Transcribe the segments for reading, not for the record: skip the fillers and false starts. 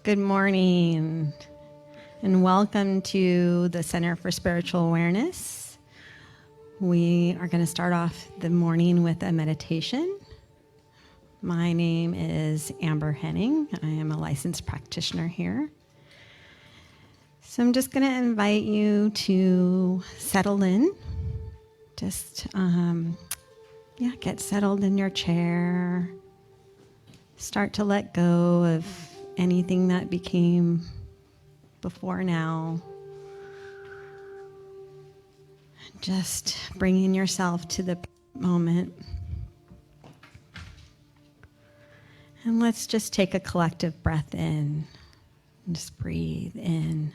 Good morning, and welcome to the Center for Spiritual Awareness. We are going to start off the morning with a meditation. My name is Amber Henning. I am a licensed practitioner here. So I'm just going to invite you to settle in. Just, get settled in your chair. Start to let go of anything that became before now. Just bringing yourself to the moment. And let's just take a collective breath in. Just breathe in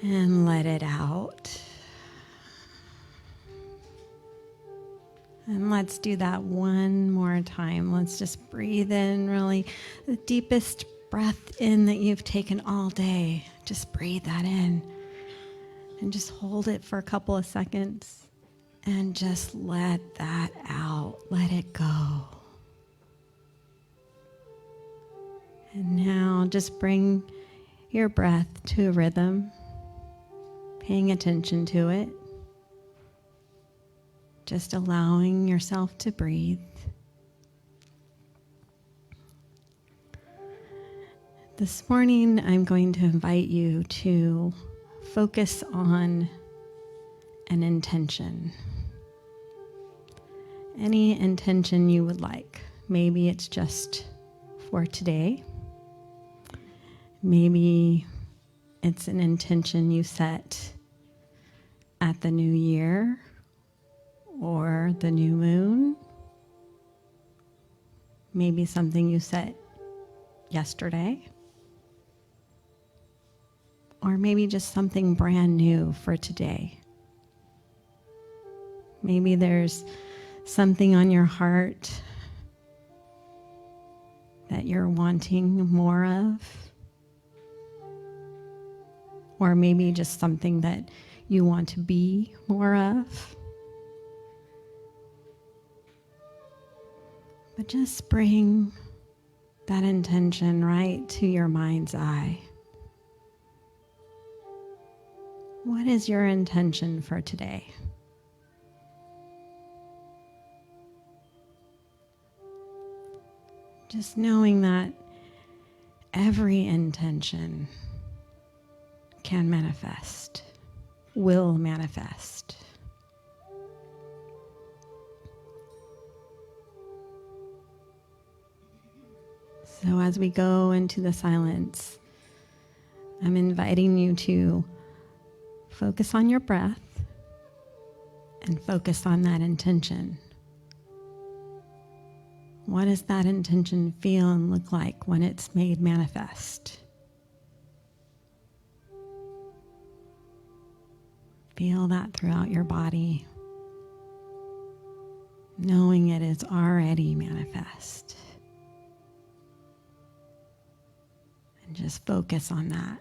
and let it out. And let's do that one more time. Let's just breathe in really the deepest breath in that you've taken all day. Just breathe that in and just hold it for a couple of seconds and just let that out. Let it go. And now just bring your breath to a rhythm, paying attention to it. Just allowing yourself to breathe. This morning, I'm going to invite you to focus on an intention. Any intention you would like. Maybe it's just for today. Maybe it's an intention you set at the new year or the new moon. Maybe something you set yesterday. Or maybe just something brand new for today. Maybe there's something on your heart that you're wanting more of. Or maybe just something that you want to be more of. But just bring that intention right to your mind's eye. What is your intention for today? Just knowing that every intention can manifest, will manifest. So as we go into the silence, I'm inviting you to focus on your breath and focus on that intention. What does that intention feel and look like when it's made manifest? Feel that throughout your body, knowing it is already manifest. And just focus on that.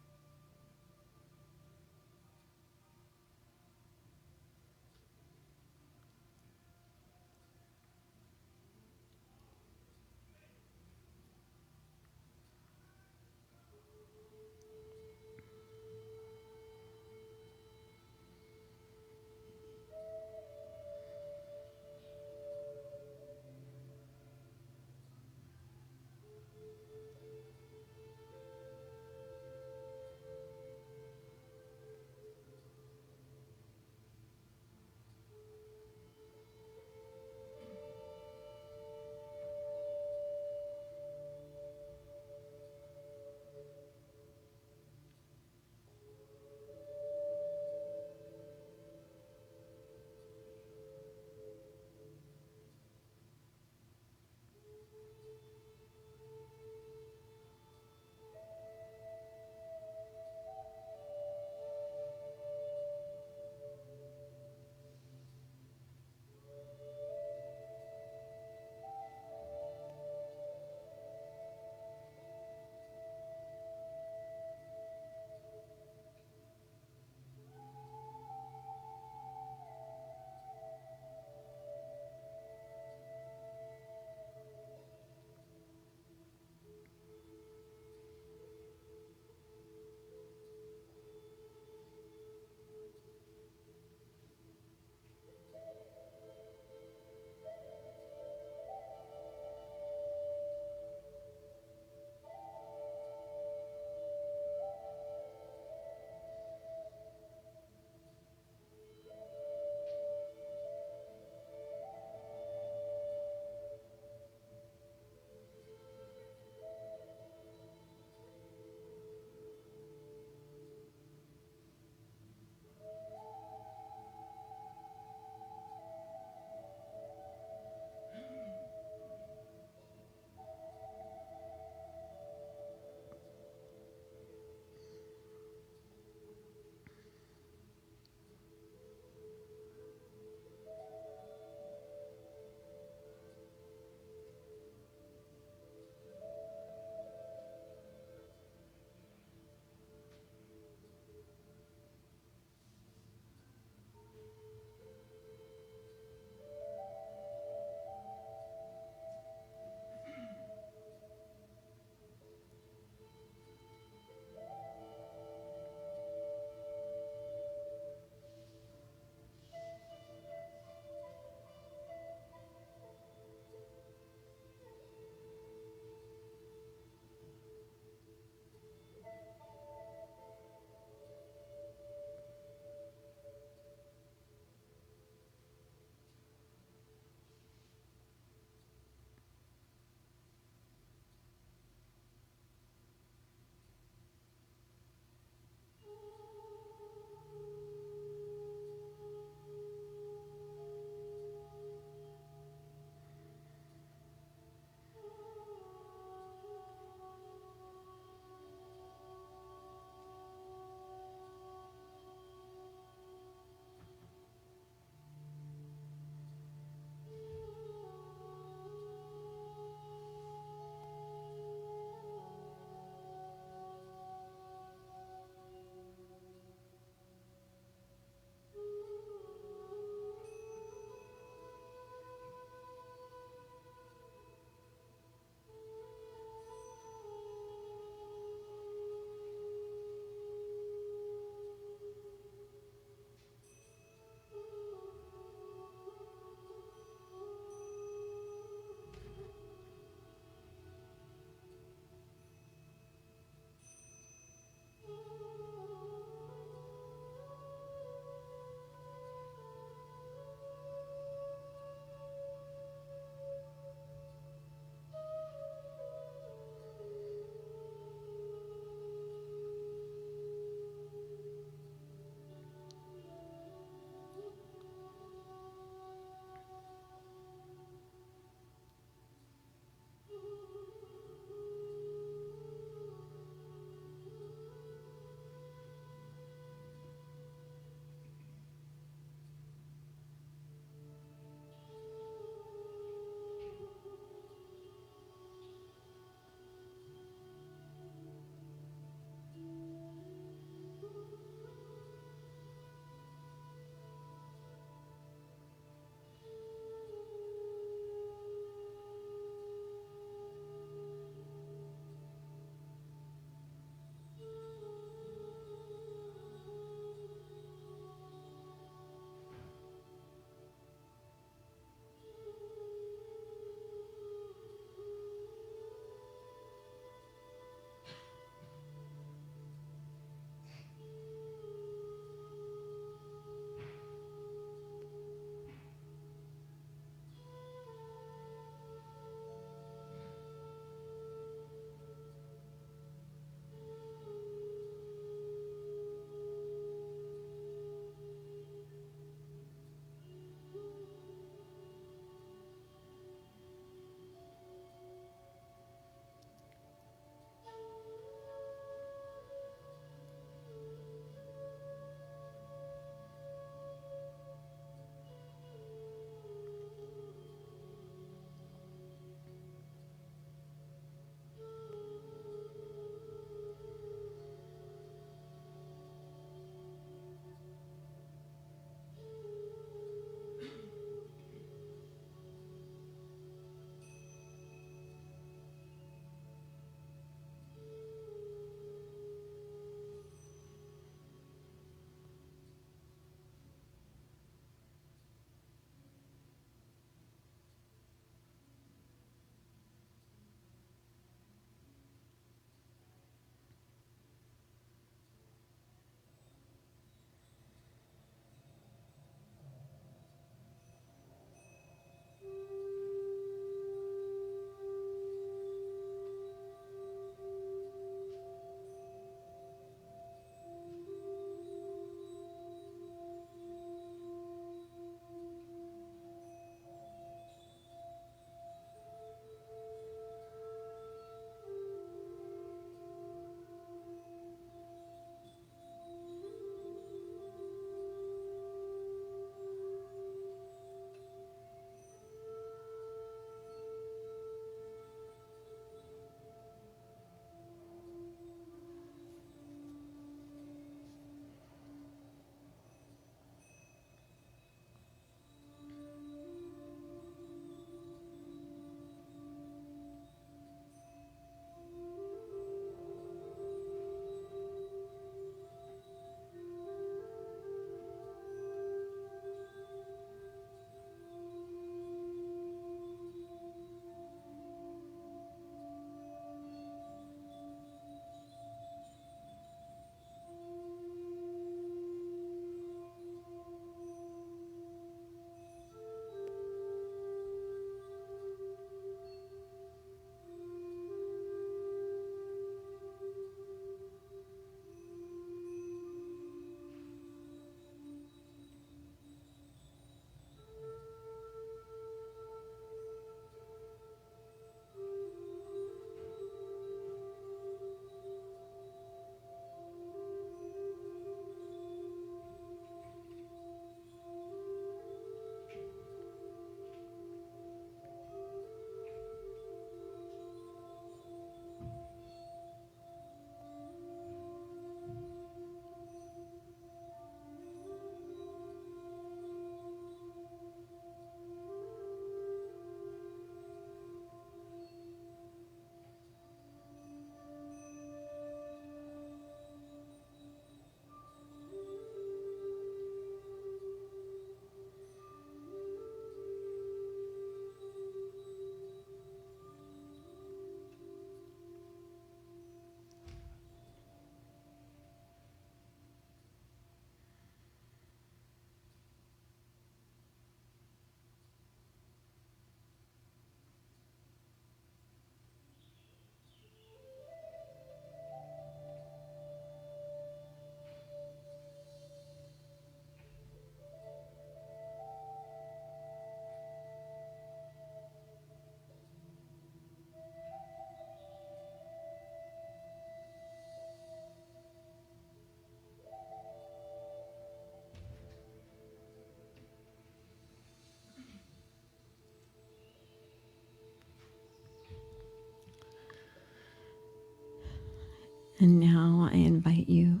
And now I invite you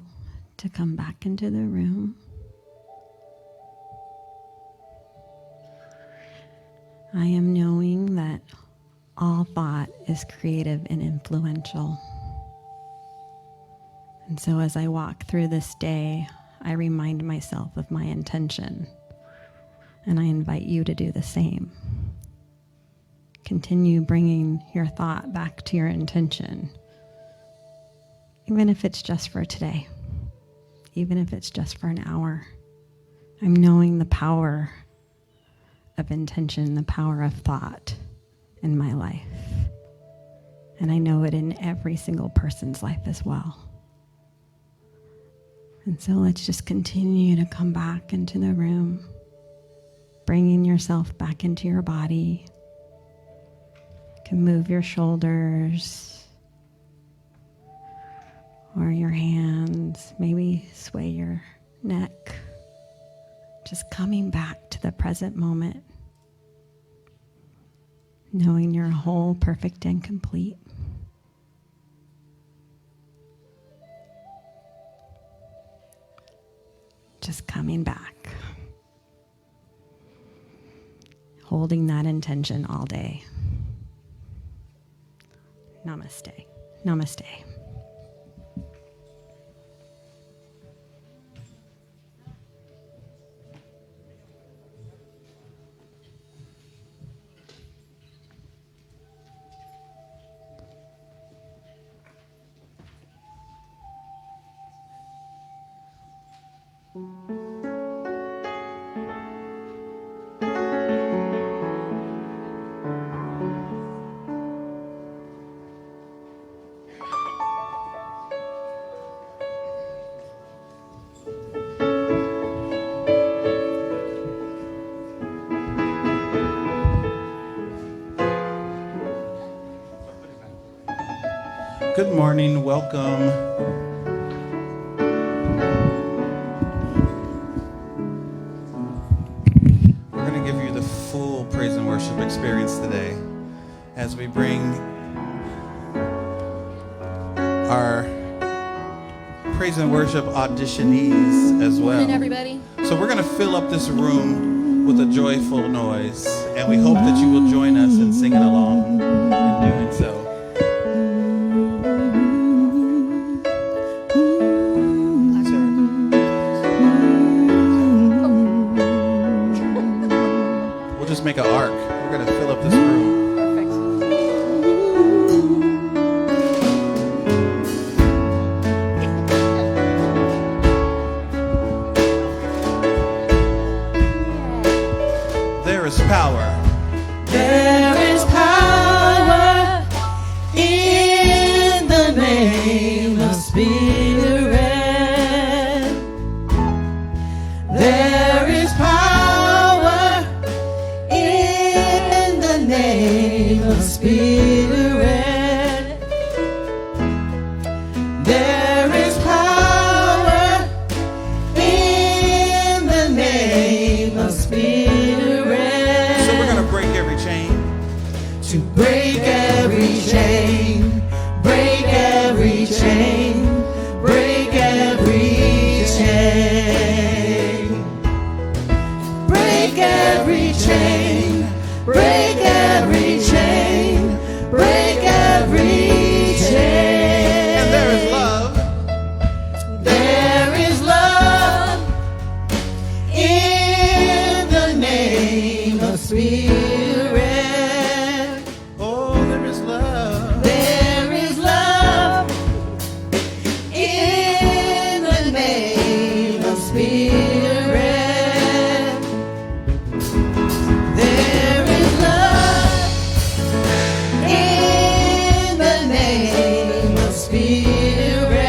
to come back into the room. I am knowing that all thought is creative and influential. And so as I walk through this day, I remind myself of my intention, and I invite you to do the same. Continue bringing your thought back to your intention, even if it's just for today, even if it's just for an hour. I'm knowing the power of intention, the power of thought in my life. And I know it in every single person's life as well. And so let's just continue to come back into the room, bringing yourself back into your body. You can move your shoulders or your hands, maybe sway your neck. Just coming back to the present moment, knowing you're whole, perfect, and complete. Just coming back. Holding that intention all day. Namaste. Namaste. Good morning, welcome. We're going to give you the full praise and worship experience today as we bring our praise and worship auditionees as well. Morning, everybody. So we're going to fill up this room with a joyful noise, and we hope that you will join us in singing along in doing so. Make an arc. We're going to fill up this room. Perfect. There is power. There is power in the name of Spirit. There is power in the name of Spirit. There is power in the name of Spirit. So we're going to break every chain. To break every chain, break every chain, break every chain. Break every chain, break every chain, break every chain. And there is love. There is love in the name of Spirit. Oh, there is love. There is love in the name of Spirit. There is love in the name of Spirit.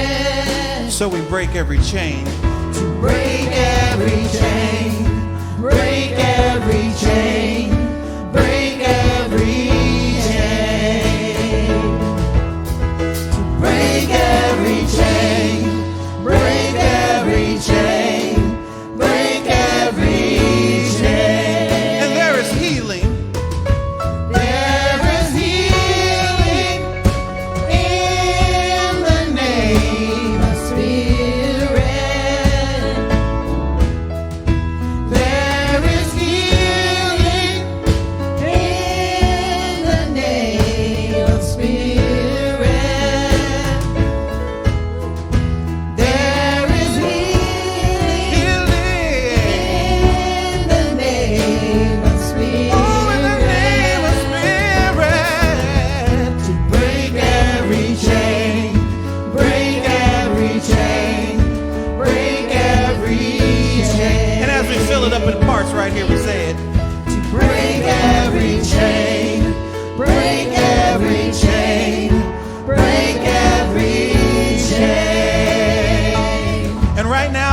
So we break every chain. To break every chain, break every chain, break every chain. To break every chain, break every chain, break every chain. And there is healing. There is healing in the name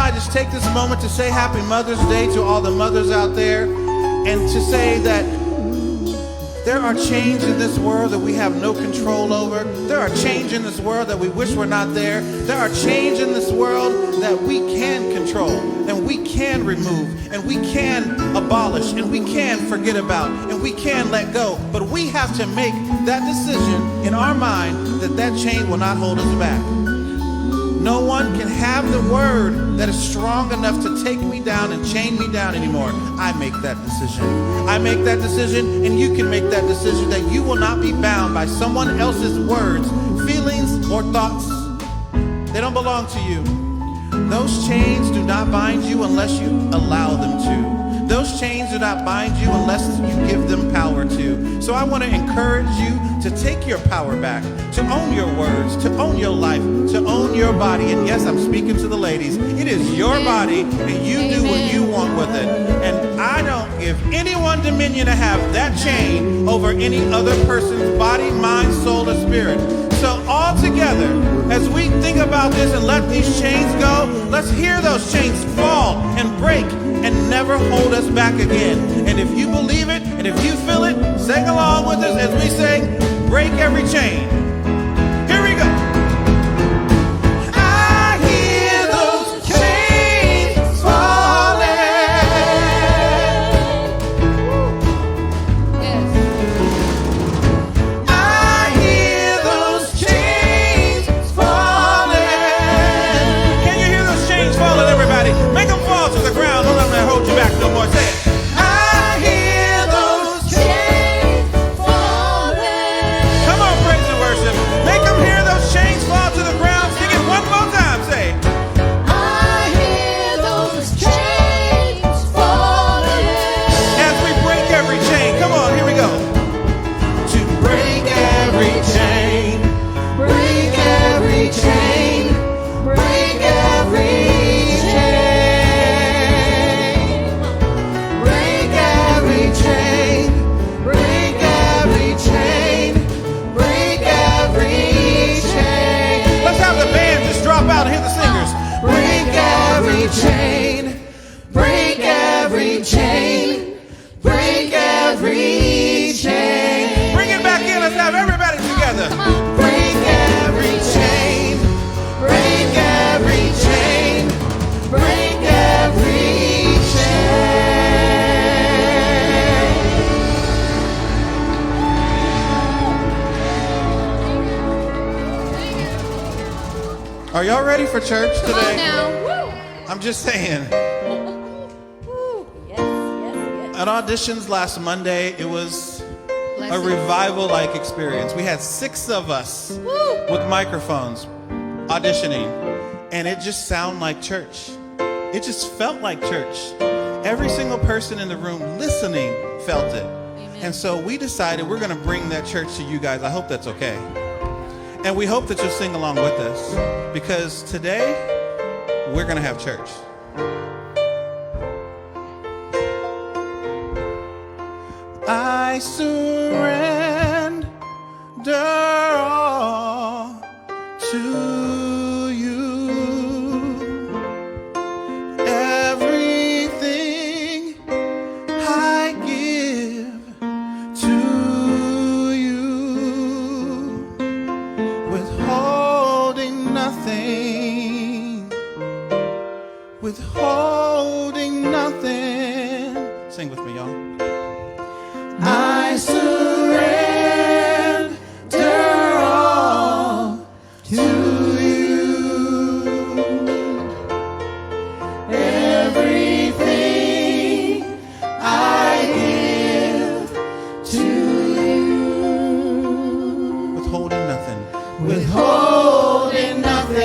I just take this moment to say Happy Mother's Day to all the mothers out there, and to say that there are chains in this world that we have no control over. There are chains in this world that we wish were not there. There are chains in this world that we can control, and we can remove, and we can abolish, and we can forget about, and we can let go. But we have to make that decision in our mind that that chain will not hold us back. No one can have the word that is strong enough to take me down and chain me down anymore. I make that decision. I make that decision, and you can make that decision that you will not be bound by someone else's words, feelings, or thoughts. They don't belong to you. Those chains do not bind you unless you allow them to. Those chains do not bind you unless you give them power to. So I want to encourage you to take your power back, to own your words, to own your life, to own your body. And yes, I'm speaking to the ladies. It is your body, and you do what you want with it. And I don't give anyone dominion to have that chain over any other person's body, mind, soul, or spirit. So all together, as we think about this and let these chains go, let's hear those chains fall and break and never hold us back again. And if you believe it, and if you feel it, sing along with us as we sing, break every chain. Here we go. I hear those chains falling. I hear those chains falling. Can you hear those chains falling, everybody? Make them fall to the ground. Don't let them hold you back no more. Say it. I hear those chains falling. Come on, praise and worship. Make them hear those chains fall to the ground. Sing it one more time. Say, I hear those chains falling. as we break every chain. Come on, here we go. To break every chain, break every chain, break every chain, break every chain, break every chain, break every chain. Let's have the band just drop out and hit the singers. Break every chain, break every chain, break every chain. Bring it back in. Let's have everybody together. Break every chain, break every chain, break every chain. Are y'all ready for church Come on today? now. I'm just saying. Woo. Yes, yes, yes. At auditions last Monday, it was Bless a you. revival-like experience. We had 6 of us Woo. with microphones auditioning, and it just sounded like church. It just felt like church. Every single person in the room listening felt it. Amen. And so we decided we're going to bring that church to you guys. I hope that's okay. And we hope that you'll sing along with us, because today we're going to have church. I surrender all to you. Everything I give to you, withholding nothing, withholding nothing. Sing with me, y'all. I surrender all to you. Everything I give to you. Withholding nothing. Withholding nothing.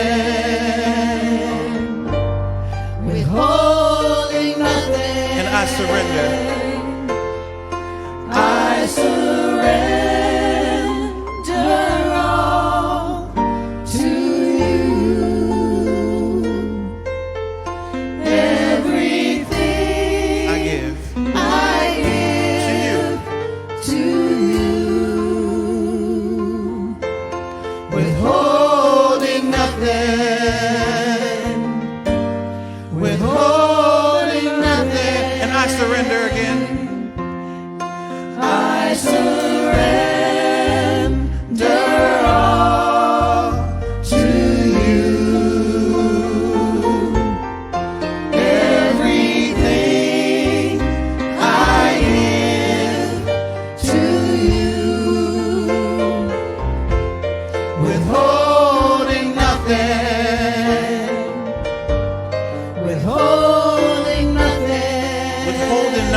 Withholding nothing. And I surrender. I surrender.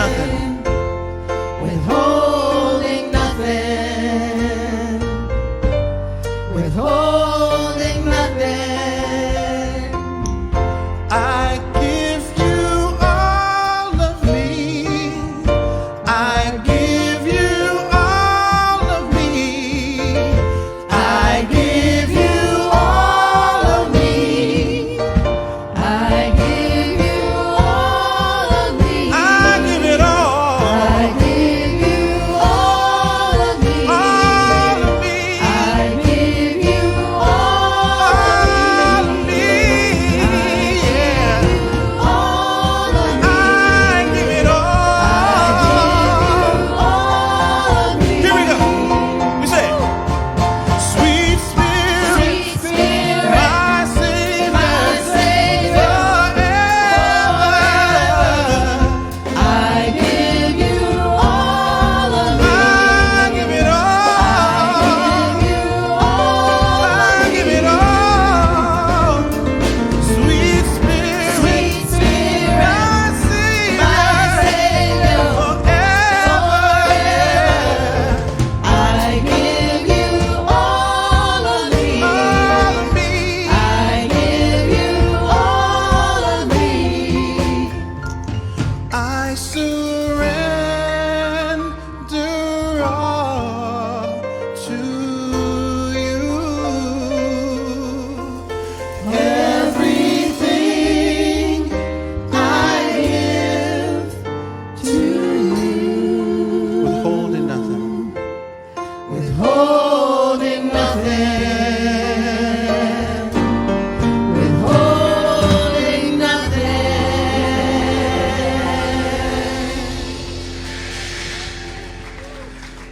nothing. Withholding nothing. Withholding nothing. I give you all of me. I give you all of me. I give you all of me. I give you all of me. I give it all. I give you all of me. All of me. I give you all All of of me. me. Yeah. All of me. I give it all. All of me. Here we go. We say it. Sweet Spirit, Sweet Spirit, my Savior, my Savior, forever. I give you all of me. I give it all. Give you all I give it all. Sweet Spirit, Sweet Spirit, my Savior, my Savior, forever. I give you all of me. All of me. I give you all of me. I surrender all to you. Everything I give to you. Withholding nothing. Withholding nothing. Withholding nothing.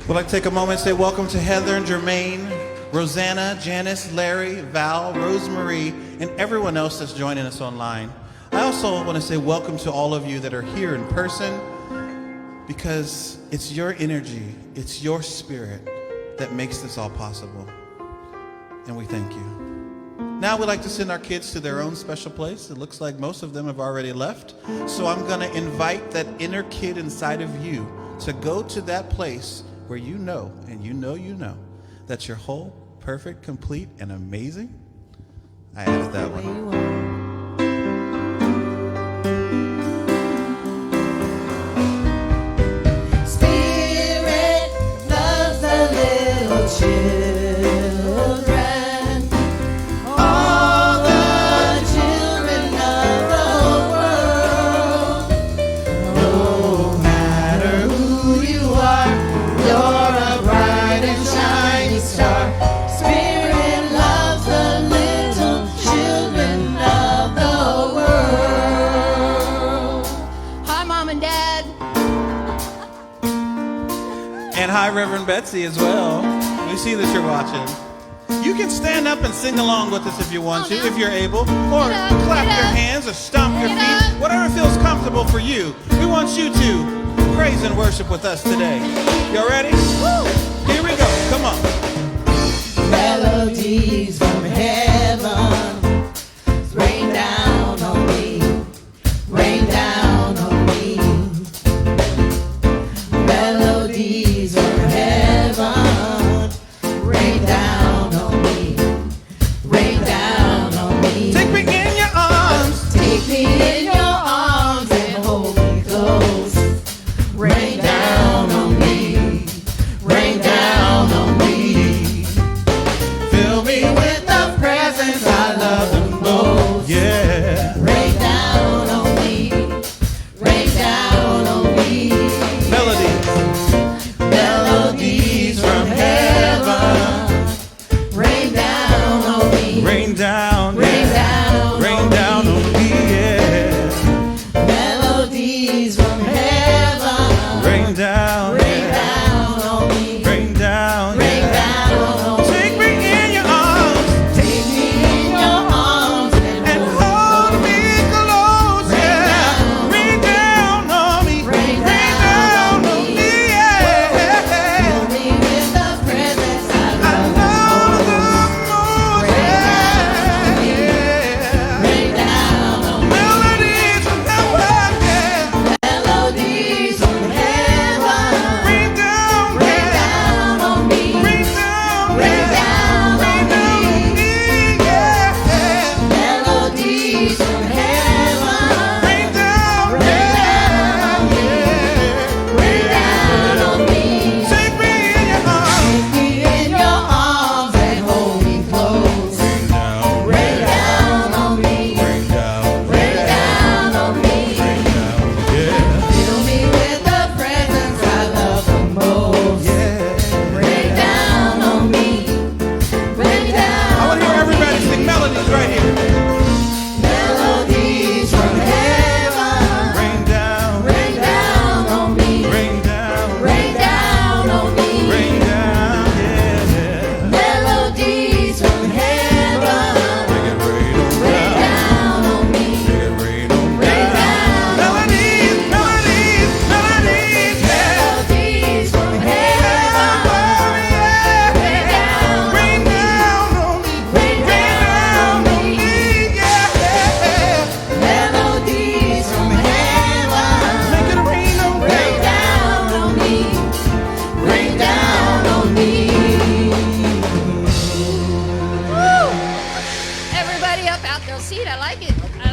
We'd like to take a moment and say welcome to Heather and Jermaine, Rosanna, Janice, Larry, Val, Rosemarie, and everyone else that's joining us online. I also want to say welcome to all of you that are here in person, because it's your energy, it's your spirit that makes this all possible. And we thank you. Now we'd like to send our kids to their own special place. It looks like most of them have already left. So I'm going to invite that inner kid inside of you to go to that place where you know, and you know, that you're whole, perfect, complete, and amazing. I added that one. Spirit loves the little children. All the children of the world. No matter who you are, you're a bright and shining star. Spirit loves the little children of the world. Hi, Mom and Dad. And hi, Reverend Betsy, as well. We see that you're watching. You can stand up and sing along with us if you want to, if you're able, or clap your hands or stomp your feet, whatever feels comfortable for you. We want you to praise and worship with us today. Y'all ready? Here we go. Come on. Melodies from heaven rain down on me, rain down on me. Melodies from heaven rain down on me, rain down on me. Take me in your arms. Take me in your arms and hold me close. Rain down on me, rain down on me. Fill me with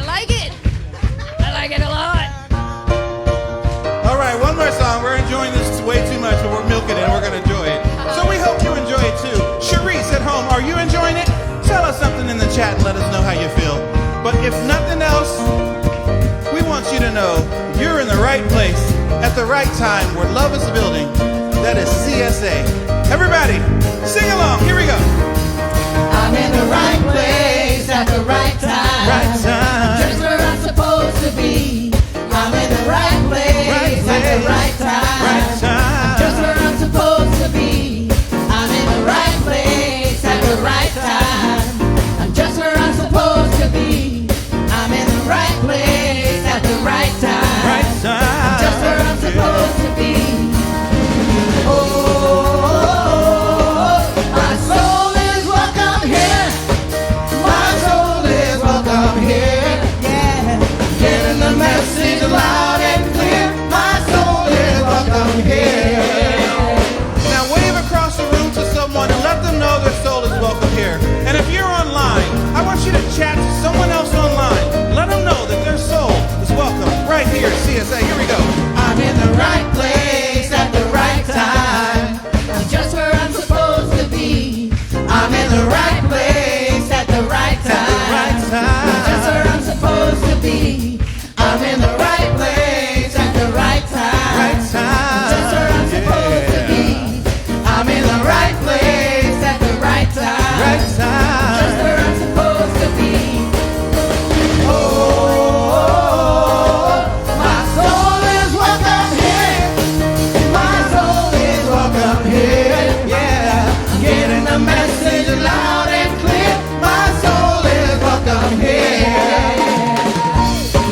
I like it. I like it a lot. All right, one more song. We're enjoying this way too much, but we're milking it and we're going to enjoy it. So we hope you enjoy it too. Cherise at home, are you enjoying it? Tell us something in the chat and let us know how you feel. But if nothing else, we want you to know you're in the right place at the right time where love is building. That is CSA. Everybody, sing along. Here we go. I'm in the right place at the right time. Right time. Just where I'm supposed to be. I'm in the right place at the right time. Right time. Just where I'm supposed to be. I'm in the right place at the right time. I'm just where I'm supposed to be. I'm in the right place at the right time. Right time. I'm just where I'm supposed to be. My soul is welcome here. My soul is welcome here. Yeah. Getting the message loud and clear. My soul is welcome here. Now wave across the room to someone and let them know their soul is welcome here. And if you're online, I want you to chat to someone else online. Let them know that their soul is welcome right here at CSA. Here we go. I'm in the right place at the right time. I'm just where I'm supposed to be. I'm in the right place at the right time. Right I'm time. just where I'm supposed to be. I'm in the right place at the right time. Right time. Just where I'm supposed to be. I'm in the right place at the right time. Right Just time. where I'm supposed to be. Oh, my soul is welcome here. My soul is welcome here. Yeah, I'm getting the message loud and clear. My soul is welcome here.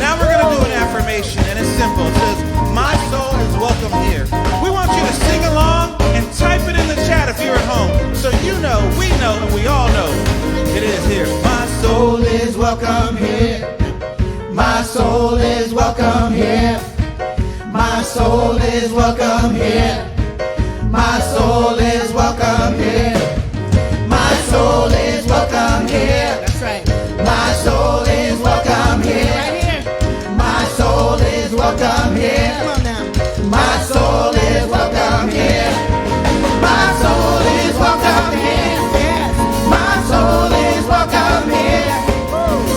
Now we're going to do an affirmation, and it's simple. It says, my soul is welcome here. We want you to sing along and type it in the chat if you're at home. So you know, we know, and we all know it is here. My soul Soul is welcome here. My soul is welcome here. My soul is welcome here. My soul is welcome here. My soul is welcome here. That's right. My soul is welcome here. Right here. My soul is welcome here. Come on now. My soul is welcome here. My soul is welcome here. Yes. My soul is welcome here.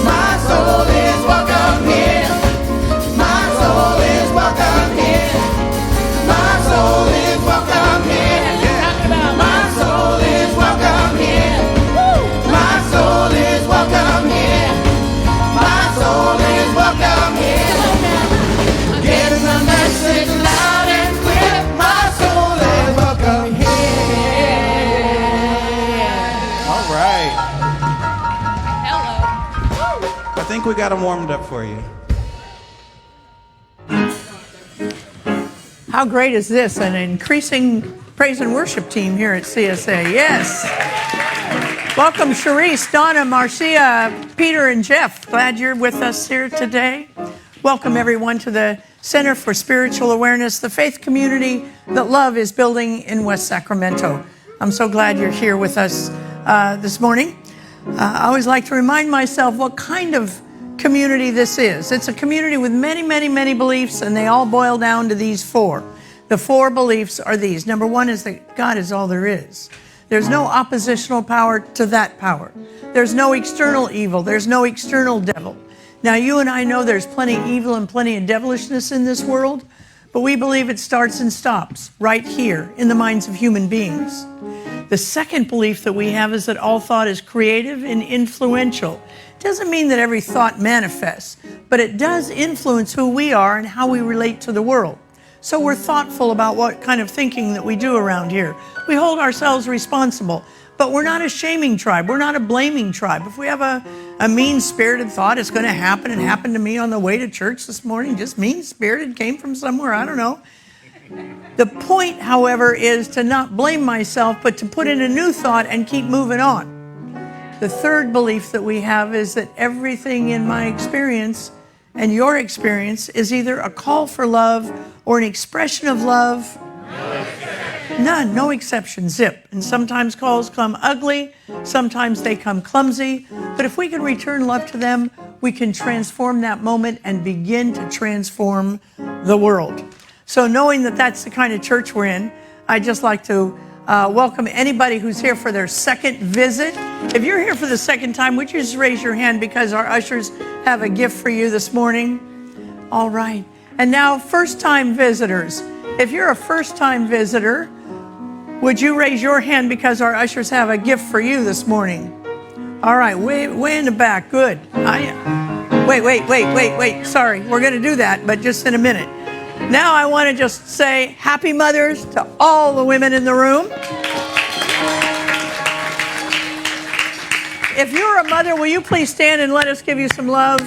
My soul is welcome here. My soul is welcome here. My soul is welcome here. My soul is welcome here. My soul is welcome here. My soul is welcome here. Getting the message loud and clear. My soul is welcome here. All right. Hello. I think we got them warmed up for you. How great is this? An increasing praise and worship team here at CSA. Yes. Welcome, Cherise, Donna, Marcia, Peter, and Jeff. Glad you're with us here today. Welcome, everyone, to the Center for Spiritual Awareness, the faith community that love is building in West Sacramento. I'm so glad you're here with us this morning. I always like to remind myself what kind of community this is. It's a community with many, many, many beliefs, and they all boil down to these four. The four beliefs are these. Number one is that God is all there is. There's no oppositional power to that power. There's no external evil. There's no external devil. Now, you and I know there's plenty of evil and plenty of devilishness in this world, but we believe it starts and stops right here in the minds of human beings. The second belief that we have is that all thought is creative and influential. It doesn't mean that every thought manifests, but it does influence who we are and how we relate to the world. So we're thoughtful about what kind of thinking that we do around here. We hold ourselves responsible, but we're not a shaming tribe. We're not a blaming tribe. If we have a mean-spirited thought, it's going to happen. It happened to me on the way to church this morning. Just mean-spirited, came from somewhere, I don't know. The point, however, is to not blame myself, but to put in a new thought and keep moving on. The third belief that we have is that everything in my experience and your experience is either a call for love or an expression of love. None, no exception, zip. And sometimes calls come ugly, sometimes they come clumsy. But if we can return love to them, we can transform that moment and begin to transform the world. So knowing that that's the kind of church we're in, I'd just like to welcome anybody who's here for their second visit. If you're here for the second time, would you just raise your hand because our ushers have a gift for you this morning? All right. And now, first-time visitors. If you're a first-time visitor, would you raise your hand because our ushers have a gift for you this morning? All right, way in the back. Good. Wait. Sorry, we're going to do that, but just in a minute. Now I want to just say Happy Mothers to all the women in the room. If you're a mother, will you please stand and let us give you some love?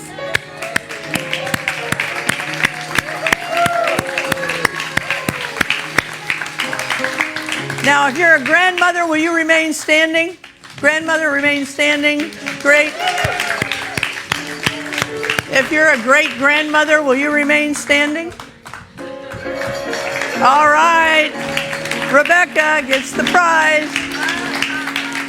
Now, if you're a grandmother, will you remain standing? Grandmother, remain standing. Great. If you're a great-grandmother, will you remain standing? All right. Rebecca gets the prize.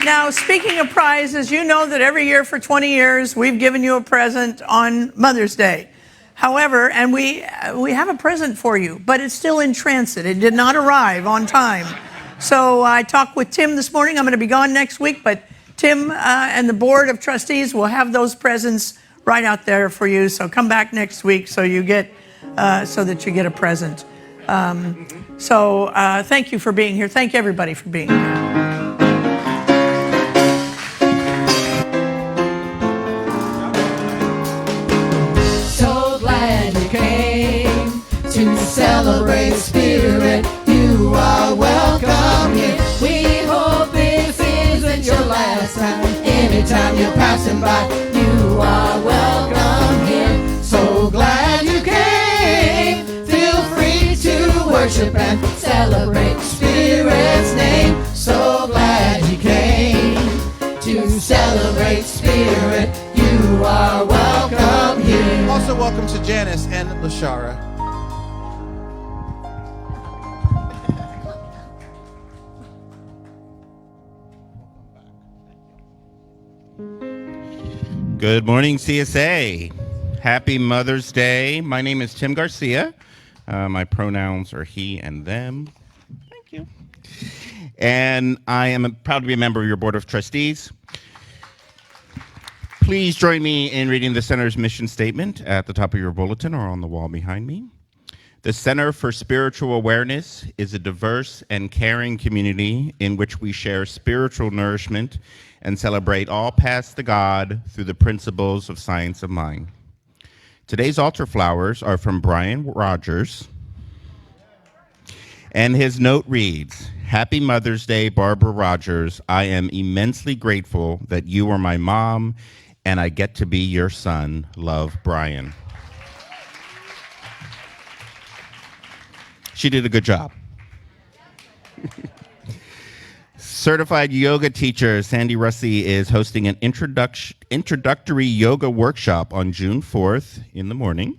Now, speaking of prizes, you know that every year for 20 years, we've given you a present on Mother's Day. However, and we have a present for you, but it's still in transit. It did not arrive on time. So I talked with Tim this morning. I'm going to be gone next week, but Tim and the board of trustees will have those presents right out there for you. So come back next week so you get so that you get a present. Thank you for being here. Thank everybody for being here. So glad you came to celebrate Spirit. You are welcome here. We hope this isn't your last time. Anytime you're passing by, you are welcome here. So glad you came. Feel free to worship and celebrate Spirit's name. So glad you came to celebrate Spirit. You are welcome here. Also welcome to Janice and Lashara. Good morning, CSA. Happy Mother's Day. My name is Tim Garcia. My pronouns are he and them. Thank you. And I am proud to be a member of your Board of Trustees. Please join me in reading the Center's mission statement at the top of your bulletin or on the wall behind me. The Center for Spiritual Awareness is a diverse and caring community in which we share spiritual nourishment and celebrate all paths to God through the principles of science of mind. Today's altar flowers are from Brian Rogers, and his note reads, Happy Mother's Day, Barbara Rogers. I am immensely grateful that you are my mom, and I get to be your son. Love, Brian. She did a good job. Certified yoga teacher Sandy Russi is hosting an introductory yoga workshop on June 4th in the morning.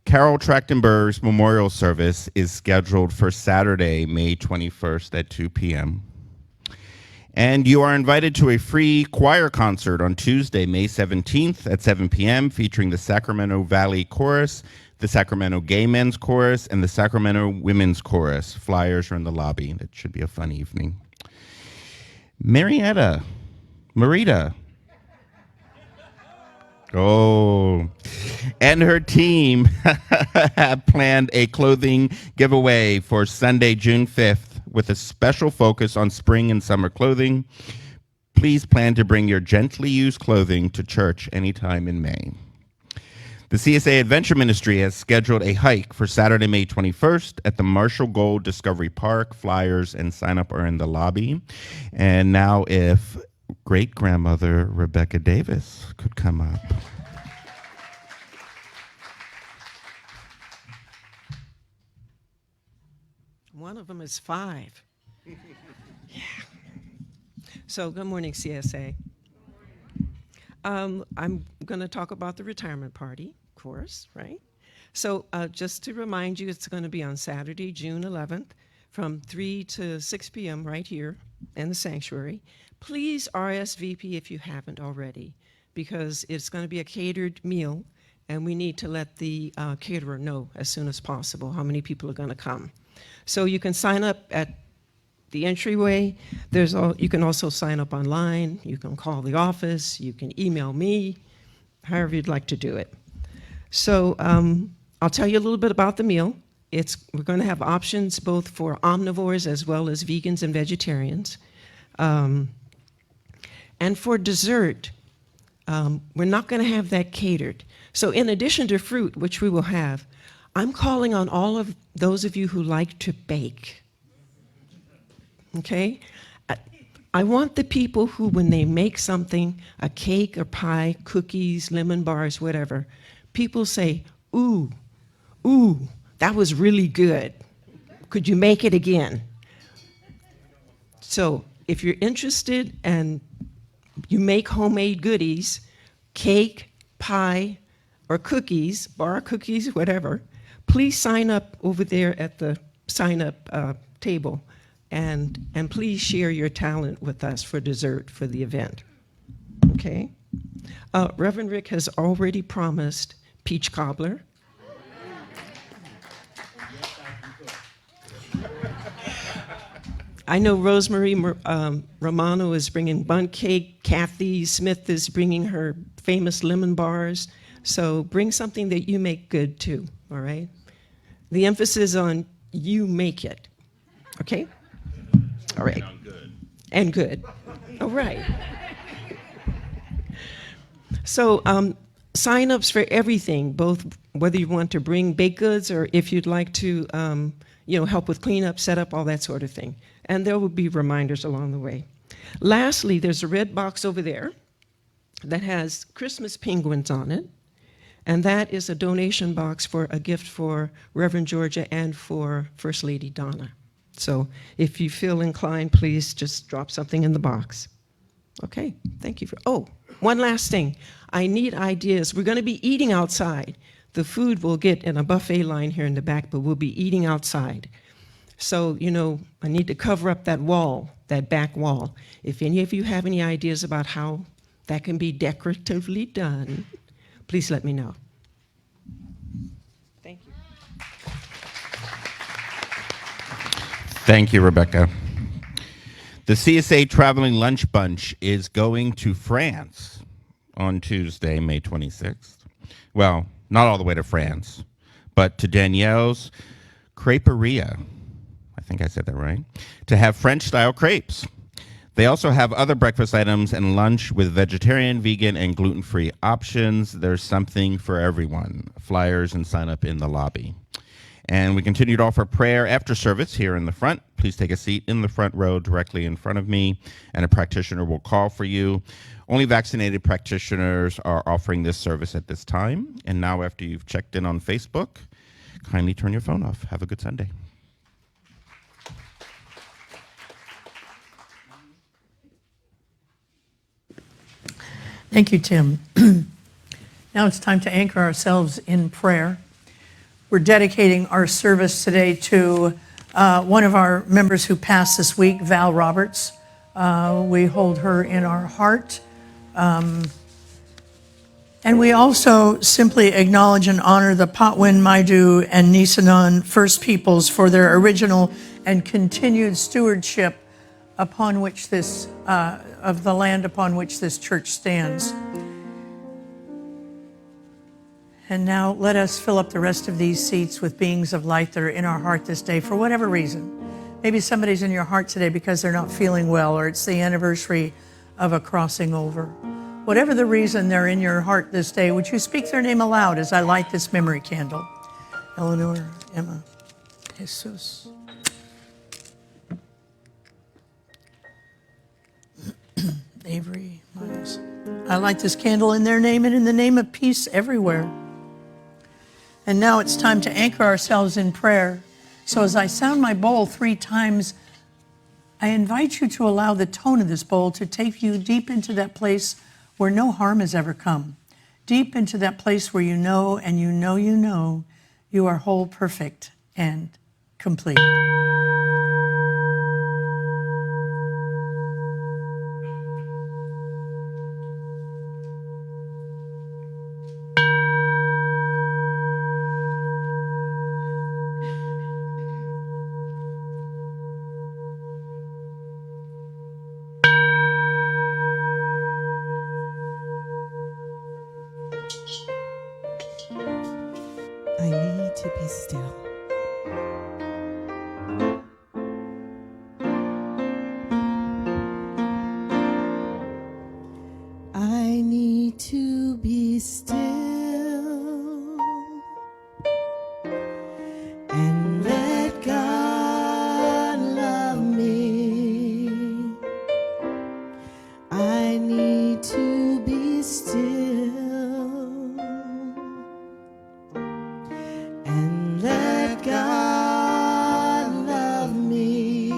Carol Trachtenberg's memorial service is scheduled for Saturday, May 21st at 2 p.m. And you are invited to a free choir concert on Tuesday, May 17th at 7 p.m. featuring the Sacramento Valley Chorus, the Sacramento Gay Men's Chorus, and the Sacramento Women's Chorus. Flyers are in the lobby. That should be a fun evening. Marita. Oh, and her team have planned a clothing giveaway for Sunday, June 5th, with a special focus on spring and summer clothing. Please plan to bring your gently used clothing to church anytime in May. The CSA Adventure Ministry has scheduled a hike for Saturday, May 21st at the Marshall Gold Discovery Park. Flyers and sign up are in the lobby. And now if great-grandmother Rebecca Davis could come up. One of them is 5. Yeah. So good morning, CSA. I'm going to talk about the retirement party, of course, right? So just to remind you, it's going to be on Saturday, June 11th from 3 to 6 p.m. right here in the sanctuary. Please RSVP if you haven't already, because it's going to be a catered meal, and we need to let the caterer know as soon as possible how many people are going to come. So you can sign up at the entryway. You can also sign up online. You can call the office. You can email me, however you'd like to do it. So I'll tell you a little bit about the meal. We're going to have options both for omnivores as well as vegans and vegetarians. And for dessert, we're not going to have that catered. So in addition to fruit, which we will have, I'm calling on all of those of you who like to bake. Okay? I want the people who, when they make something, a cake or pie, cookies, lemon bars, whatever, people say, ooh, that was really good. Could you make it again? So if you're interested and you make homemade goodies, cake, pie, or cookies, bar cookies, whatever, please sign up over there at the sign-up table, and please share your talent with us for dessert for the event. Okay? Rev Rick has already promised peach cobbler. I know Rosemary Romano is bringing bundt cake. Kathy Smith is bringing her famous lemon bars. So bring something that you make good too, all right? The emphasis on you make it, okay? All right. And good. All right. So sign-ups for everything, both whether you want to bring baked goods or if you'd like to help with cleanup, setup, all that sort of thing. And there will be reminders along the way. Lastly, there's a red box over there that has Christmas penguins on it. And that is a donation box for a gift for Reverend Georgia and for First Lady Donna. So if you feel inclined, please just drop something in the box. Okay, thank you. One last thing. I need ideas. We're going to be eating outside. The food we'll get in a buffet line here in the back, but we'll be eating outside. So, I need to cover up that wall, that back wall. If any of you have any ideas about how that can be decoratively done, please let me know. Thank you. Thank you, Rebecca. The CSA Traveling Lunch Bunch is going to France on Tuesday, May 26th. Well, not all the way to France, but to Danielle's Creperia. I think I said that right. To have French-style crepes. They also have other breakfast items and lunch with vegetarian, vegan, and gluten-free options. There's something for everyone. Flyers and sign up in the lobby. And we continue to offer prayer after service here in the front. Please take a seat in the front row directly in front of me, and a practitioner will call for you. Only vaccinated practitioners are offering this service at this time. And now, after you've checked in on Facebook, kindly turn your phone off. Have a good Sunday. Thank you, Tim. Now it's time to anchor ourselves in prayer. We're dedicating our service today to one of our members who passed this week, Val Roberts. We hold her in our heart. And we also simply acknowledge and honor the Patwin, Maidu, and Nisenan First Peoples for their original and continued stewardship upon which this, of the land upon which this church stands. And now let us fill up the rest of these seats with beings of light that are in our heart this day for whatever reason. Maybe somebody's in your heart today because they're not feeling well, or it's the anniversary of a crossing over. Whatever the reason they're in your heart this day, would you speak their name aloud as I light this memory candle? Eleanor, Emma, Jesus. Avery, Miles. I light this candle in their name and in the name of peace everywhere. And now it's time to anchor ourselves in prayer. So as I sound my bowl 3 times, I invite you to allow the tone of this bowl to take you deep into that place where no harm has ever come. Deep into that place where you know and you know you are whole, perfect, and complete. to be still. I need to be still and let God love me. I need to be still and let God love me.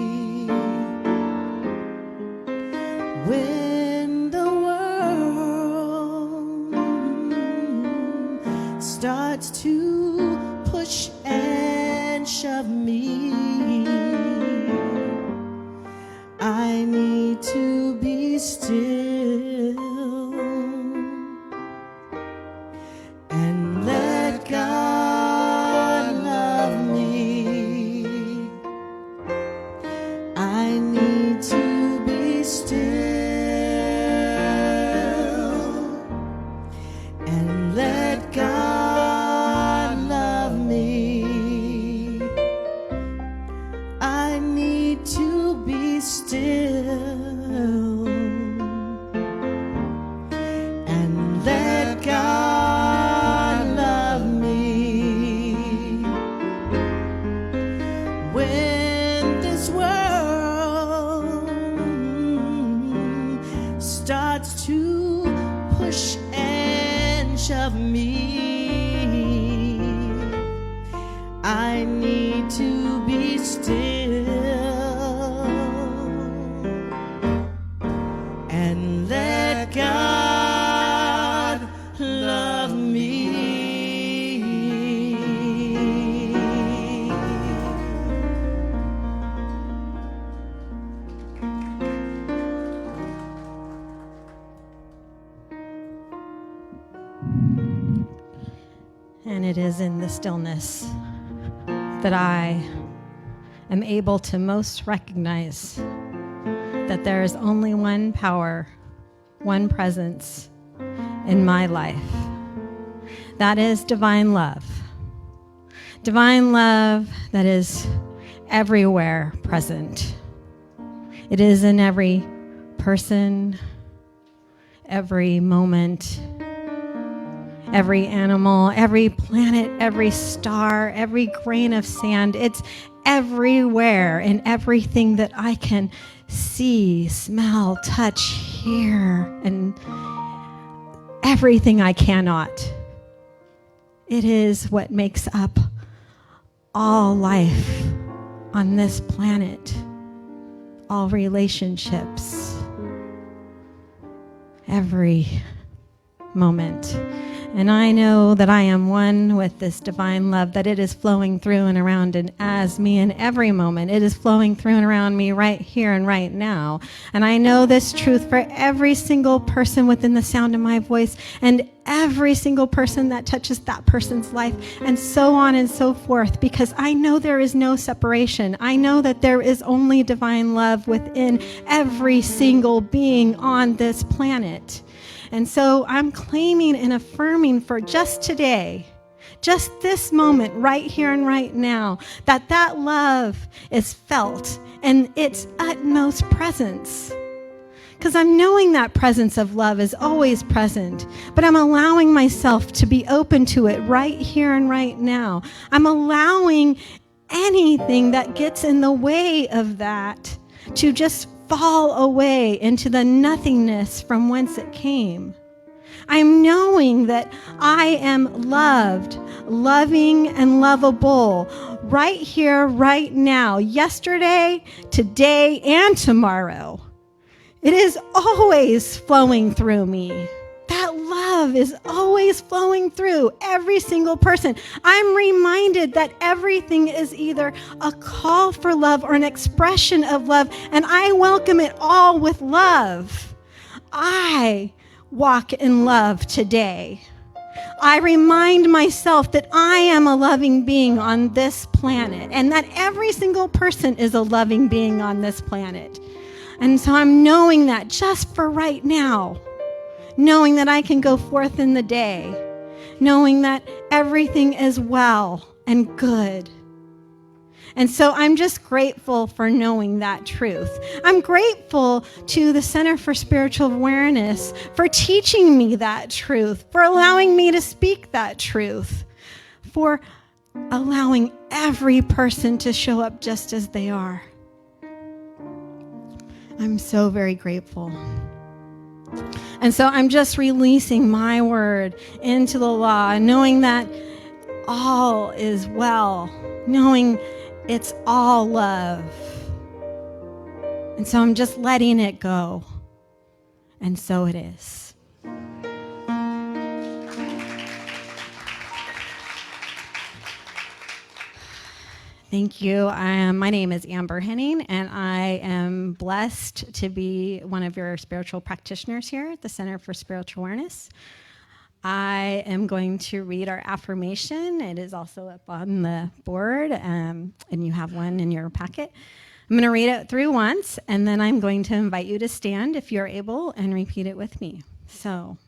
When the world starts to push and shove me, I need to be still and let God love me. I need to be still and let God love me. I need to be still and let God love me. When this world starts to push and shove me, I need to be still and let God love me. And it is in the stillness that I am able to most recognize that there is only one power, one presence in my life. That is divine love. Divine love that is everywhere present. It is in every person, every moment, every animal, every planet, every star, every grain of sand. It's everywhere in everything that I can see, smell, touch, hear, and everything I cannot. It is what makes up all life on this planet, all relationships, every moment. And I know that I am one with this divine love, that it is flowing through and around and as me in every moment. It is flowing through and around me right here and right now. And I know this truth for every single person within the sound of my voice and every single person that touches that person's life, and so on and so forth, because I know there is no separation. I know that there is only divine love within every single being on this planet. And so I'm claiming and affirming for just today, just this moment right here and right now, that that love is felt in its utmost presence. Because I'm knowing that presence of love is always present, but I'm allowing myself to be open to it right here and right now. I'm allowing anything that gets in the way of that to just fall away into the nothingness from whence it came. I'm knowing that I am loved, loving, and lovable right here, right now, yesterday, today, and tomorrow. It is always flowing through me. That love is always flowing through every single person. I'm reminded that everything is either a call for love or an expression of love, and I welcome it all with love. I walk in love today. I remind myself that I am a loving being on this planet, and that every single person is a loving being on this planet. And so I'm knowing that just for right now, knowing that I can go forth in the day, knowing that everything is well and good. And so I'm just grateful for knowing that truth. I'm grateful to the Center for Spiritual Awareness for teaching me that truth, for allowing me to speak that truth, for allowing every person to show up just as they are. I'm so very grateful. And so I'm just releasing my word into the law, knowing that all is well, knowing it's all love. And so I'm just letting it go. And so it is. Thank you. My name is Amber Henning, and I am blessed to be one of your spiritual practitioners here at the Center for Spiritual Awareness. I am going to read our affirmation. It is also up on the board, and you have one in your packet. I'm going to read it through once, and then I'm going to invite you to stand if you're able and repeat it with me. So,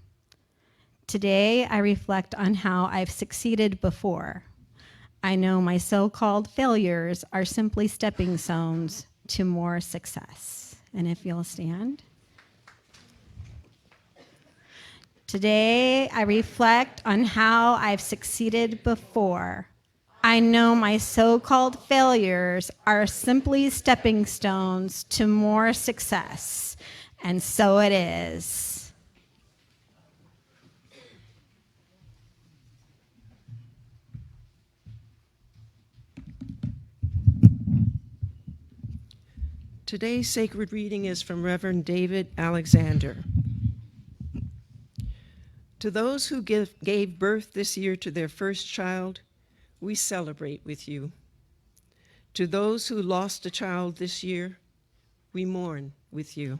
today I reflect on how I've succeeded before. I know my so-called failures are simply stepping stones to more success. And if you'll stand. Today, I reflect on how I've succeeded before. I know my so-called failures are simply stepping stones to more success. And so it is. Today's sacred reading is from Reverend David Alexander. To those who gave birth this year to their first child, we celebrate with you. To those who lost a child this year, we mourn with you.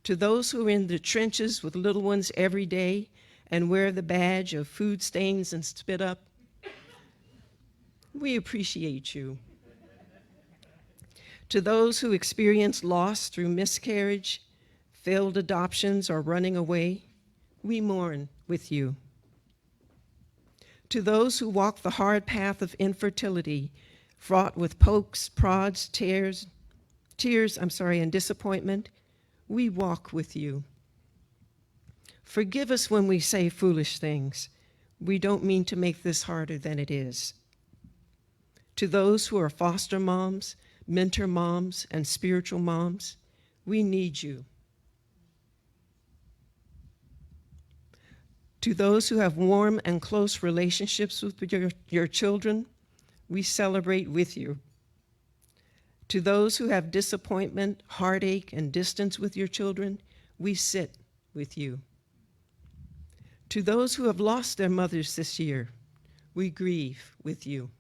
To those who are in the trenches with little ones every day and wear the badge of food stains and spit up, we appreciate you. To those who experience loss through miscarriage, failed adoptions, or running away, we mourn with you. To those who walk the hard path of infertility, fraught with pokes, prods, tears, and disappointment, we walk with you. Forgive us when we say foolish things. We don't mean to make this harder than it is. To those who are foster moms, mentor moms, and spiritual moms, we need you. To those who have warm and close relationships with your children, we celebrate with you. To those who have disappointment, heartache, and distance with your children, we sit with you. To those who have lost their mothers this year, we grieve with you.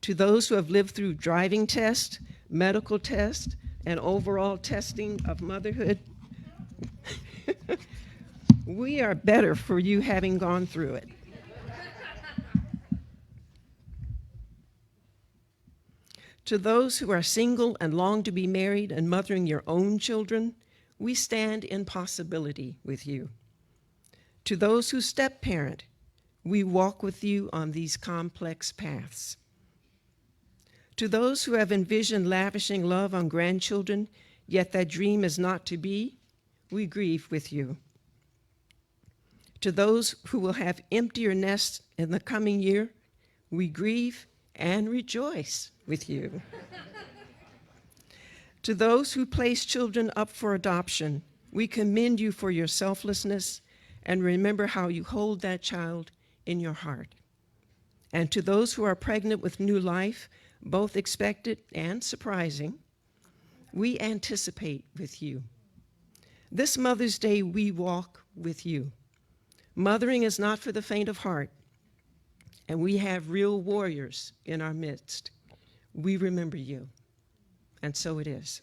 To those who have lived through driving tests, medical tests, and overall testing of motherhood, we are better for you having gone through it. To those who are single and long to be married and mothering your own children, we stand in possibility with you. To those who step-parent, we walk with you on these complex paths. To those who have envisioned lavishing love on grandchildren, yet that dream is not to be, we grieve with you. To those who will have emptier nests in the coming year, we grieve and rejoice with you. To those who place children up for adoption, we commend you for your selflessness and remember how you hold that child in your heart. And to those who are pregnant with new life, both expected and surprising, we anticipate with you. This Mother's Day, we walk with you. Mothering is not for the faint of heart, and we have real warriors in our midst. We remember you, and so it is.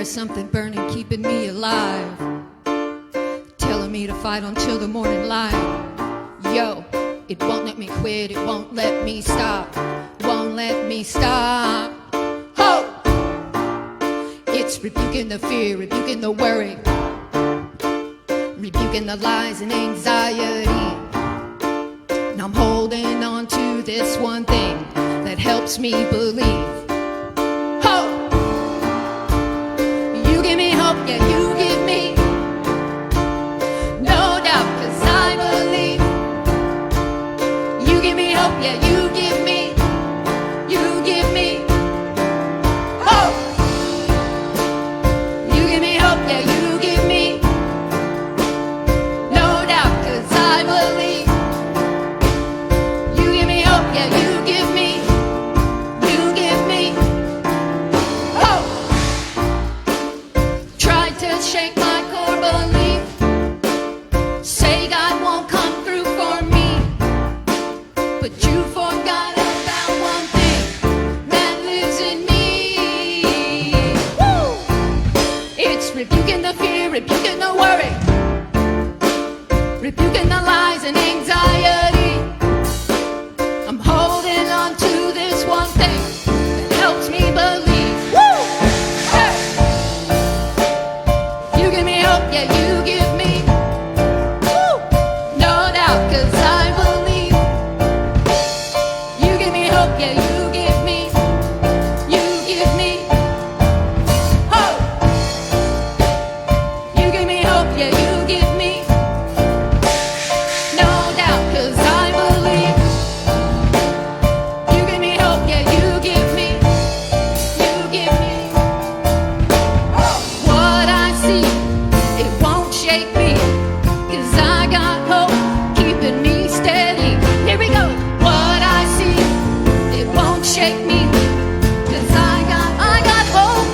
There's something burning, keeping me alive, telling me to fight until the morning light. Yo, it won't let me quit, it won't let me stop, won't let me stop. Ho! It's rebuking the fear, rebuking the worry, rebuking the lies and anxiety. And I'm holding on to this one thing that helps me believe. Ho! You give me hope, yeah, you give me no doubt, 'cause I believe. You give me hope, yeah, you give me hope. You give me hope, yeah, you give me no doubt, 'cause I believe. You give me hope, yeah, you give me hope. Tried to shake my core belief, say God won't come through for me, but you forgot about one thing that lives in me. Woo! It's rebuking the fear, rebuking the worry, rebuking the lies and anxiety. I'm holding on to this one thing that helps me believe. Woo! Hey! You give me hope, yeah, you give me woo! No doubt, 'cause I believe. You give me hope, yeah, you give me hope. You give me hope, yeah, you give me no doubt, 'cause I believe. You give me hope, yeah, you give me hope. What I see, it won't shake me, 'cause I got hope keeping me steady. Here we go. What I see, it won't shake me, 'cause I got hope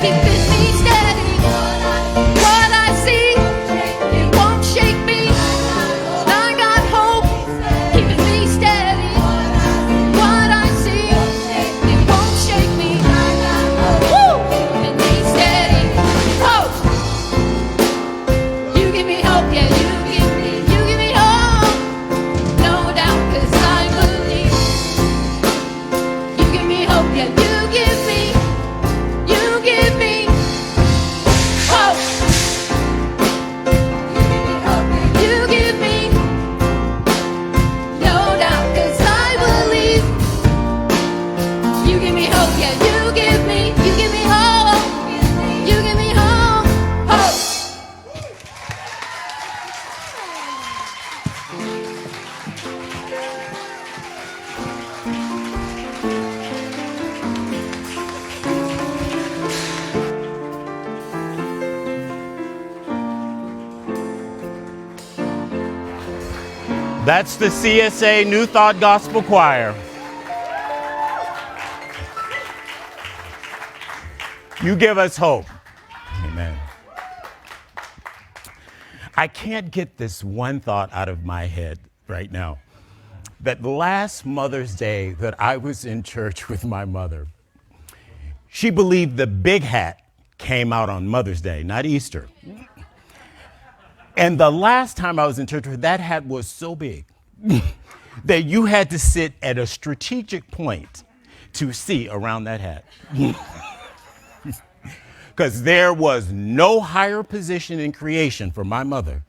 keeping me steady. What I see, it won't shake me, I got hope keeping me steady. What I see, it won't shake me, woo, keeping me steady. Hope. You give me hope, yeah, you give me hope. No doubt, 'cause I believe. You give me hope, yeah, you give me hope. You give me no doubt, 'cause I believe. You give me hope, yeah, you give me hope. You give me hope. Hope. That's the CSA New Thought Gospel Choir. You give us hope. Amen. I can't get this one thought out of my head right now. That last Mother's Day that I was in church with my mother, she believed the big hat came out on Mother's Day, not Easter. And the last time I was in church, that hat was so big that you had to sit at a strategic point to see around that hat. Because there was no higher position in creation for my mother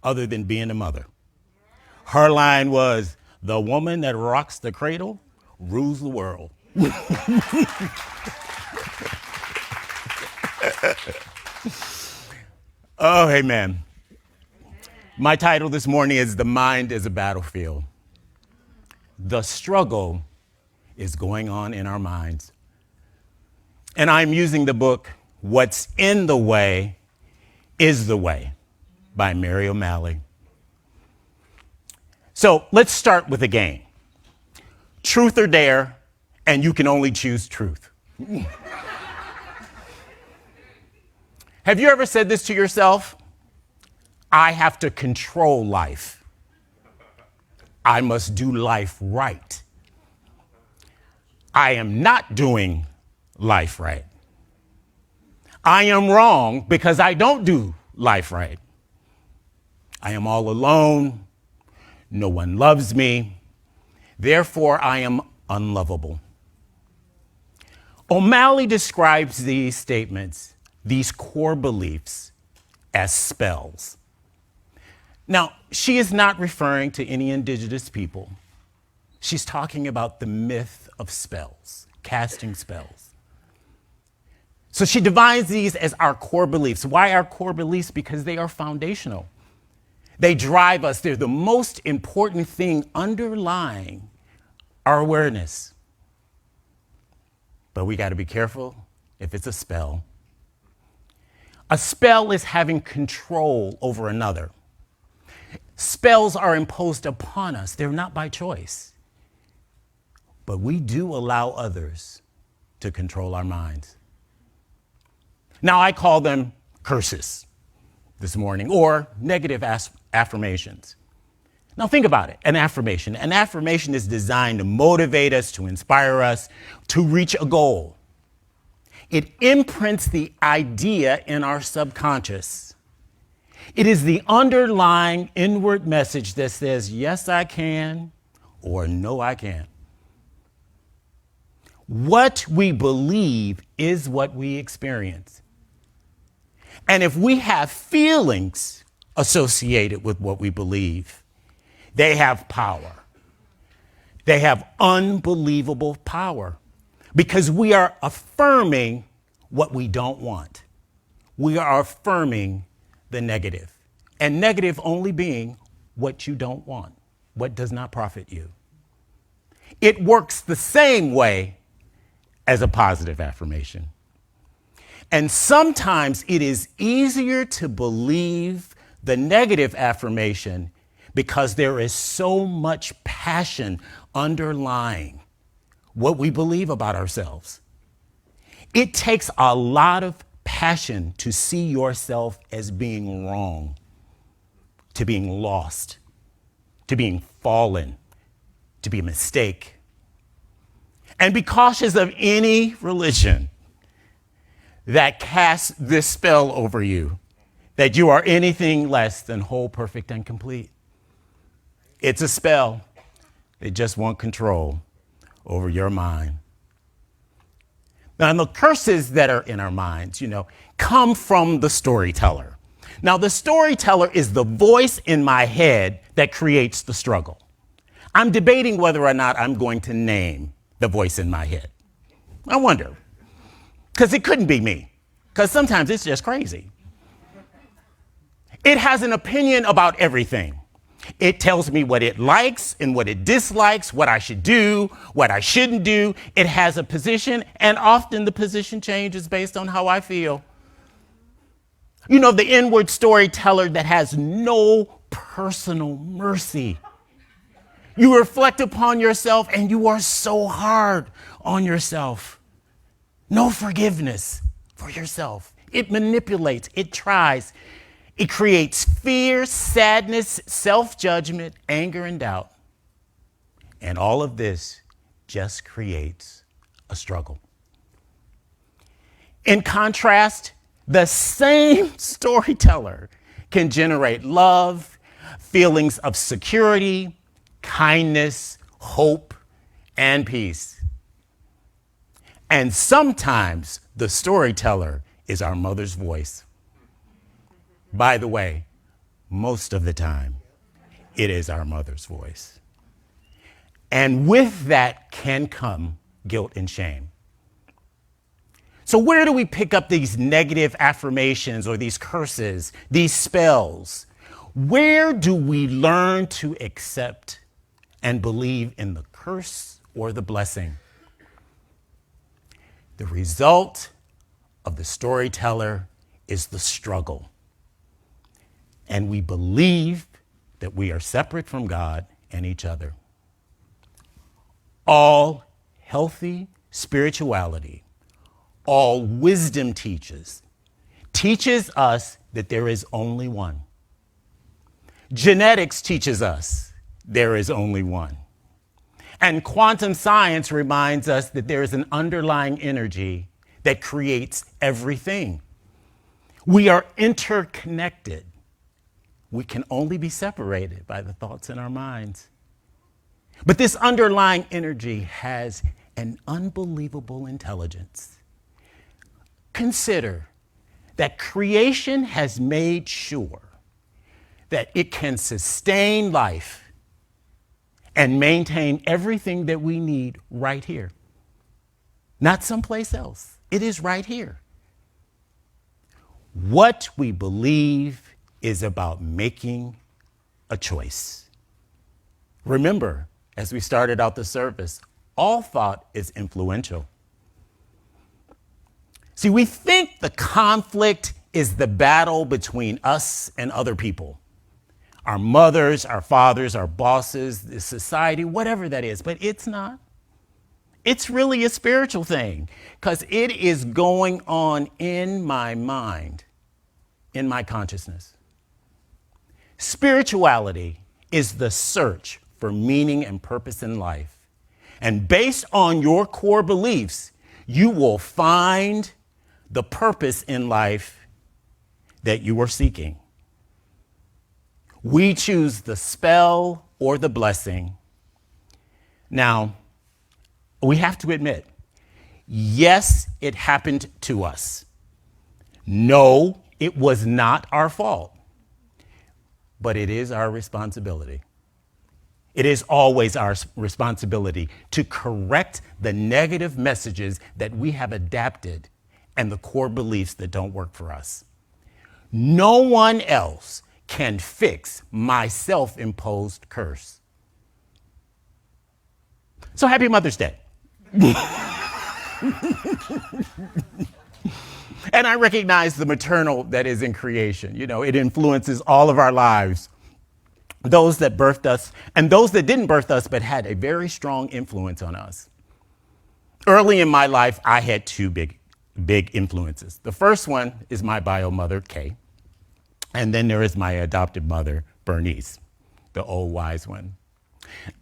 other than being a mother. Her line was, "The woman that rocks the cradle rules the world." Oh, amen. My title this morning is "The Mind is a Battlefield." The struggle is going on in our minds. And I'm using the book, What's in the Way is the Way by Mary O'Malley. So let's start with a game. Truth or dare, and you can only choose truth. Have you ever said this to yourself? I have to control life. I must do life right. I am not doing life right. I am wrong because I don't do life right. I am all alone. No one loves me. Therefore, I am unlovable. O'Malley describes these statements, these core beliefs, as spells. Now, she is not referring to any indigenous people. She's talking about the myth of spells, casting spells. So she defines these as our core beliefs. Why our core beliefs? Because they are foundational. They drive us. They're the most important thing underlying our awareness. But we got to be careful if it's a spell. A spell is having control over another. Spells are imposed upon us. They're not by choice. But we do allow others to control our minds. Now, I call them curses this morning, or negative affirmations. Now, think about it, an affirmation. An affirmation is designed to motivate us, to inspire us, to reach a goal. It imprints the idea in our subconscious. It is the underlying inward message that says, yes, I can, or no, I can't. What we believe is what we experience. And if we have feelings associated with what we believe, they have power. They have unbelievable power because we are affirming what we don't want. We are affirming the negative, and negative only being what you don't want, what does not profit you. It works the same way as a positive affirmation. And sometimes it is easier to believe the negative affirmation because there is so much passion underlying what we believe about ourselves. It takes a lot of passion to see yourself as being wrong, to being lost, to being fallen, to be a mistake. And be cautious of any religion that casts this spell over you, that you are anything less than whole, perfect, and complete. It's a spell. They just want control over your mind. Now, the curses that are in our minds, come from the storyteller. Now, the storyteller is the voice in my head that creates the struggle. I'm debating whether or not I'm going to name the voice in my head. I wonder, because it couldn't be me, because sometimes it's just crazy. It has an opinion about everything. It tells me what it likes and what it dislikes, what I should do, what I shouldn't do. It has a position, and often the position changes based on how I feel. The inward storyteller that has no personal mercy. You reflect upon yourself and you are so hard on yourself. No forgiveness for yourself. It manipulates, it tries. It creates fear, sadness, self-judgment, anger, and doubt. And all of this just creates a struggle. In contrast, the same storyteller can generate love, feelings of security, kindness, hope, and peace. And sometimes the storyteller is our mother's voice. By the way, most of the time, it is our mother's voice. And with that can come guilt and shame. So where do we pick up these negative affirmations or these curses, these spells? Where do we learn to accept and believe in the curse or the blessing? The result of the storyteller is the struggle. And we believe that we are separate from God and each other. All healthy spirituality, all wisdom teaches us that there is only one. Genetics teaches us there is only one. And quantum science reminds us that there is an underlying energy that creates everything. We are interconnected. We can only be separated by the thoughts in our minds. But this underlying energy has an unbelievable intelligence. Consider that creation has made sure that it can sustain life and maintain everything that we need right here. Not someplace else. It is right here. What we believe is about making a choice. Remember, as we started out the service, all thought is influential. See, we think the conflict is the battle between us and other people. Our mothers, our fathers, our bosses, the society, whatever that is, but it's not. It's really a spiritual thing because it is going on in my mind, in my consciousness. Spirituality is the search for meaning and purpose in life. And based on your core beliefs, you will find the purpose in life that you are seeking. We choose the spell or the blessing. Now, we have to admit, yes, it happened to us. No, it was not our fault, but it is our responsibility. It is always our responsibility to correct the negative messages that we have adapted and the core beliefs that don't work for us. No one else can fix my self-imposed curse. So happy Mother's Day. And I recognize the maternal that is in creation. You know, it influences all of our lives. Those that birthed us and those that didn't birth us but had a very strong influence on us. Early in my life, I had two big influences. The first one is my bio mother, Kay. And then there is my adopted mother, Bernice, the old wise one.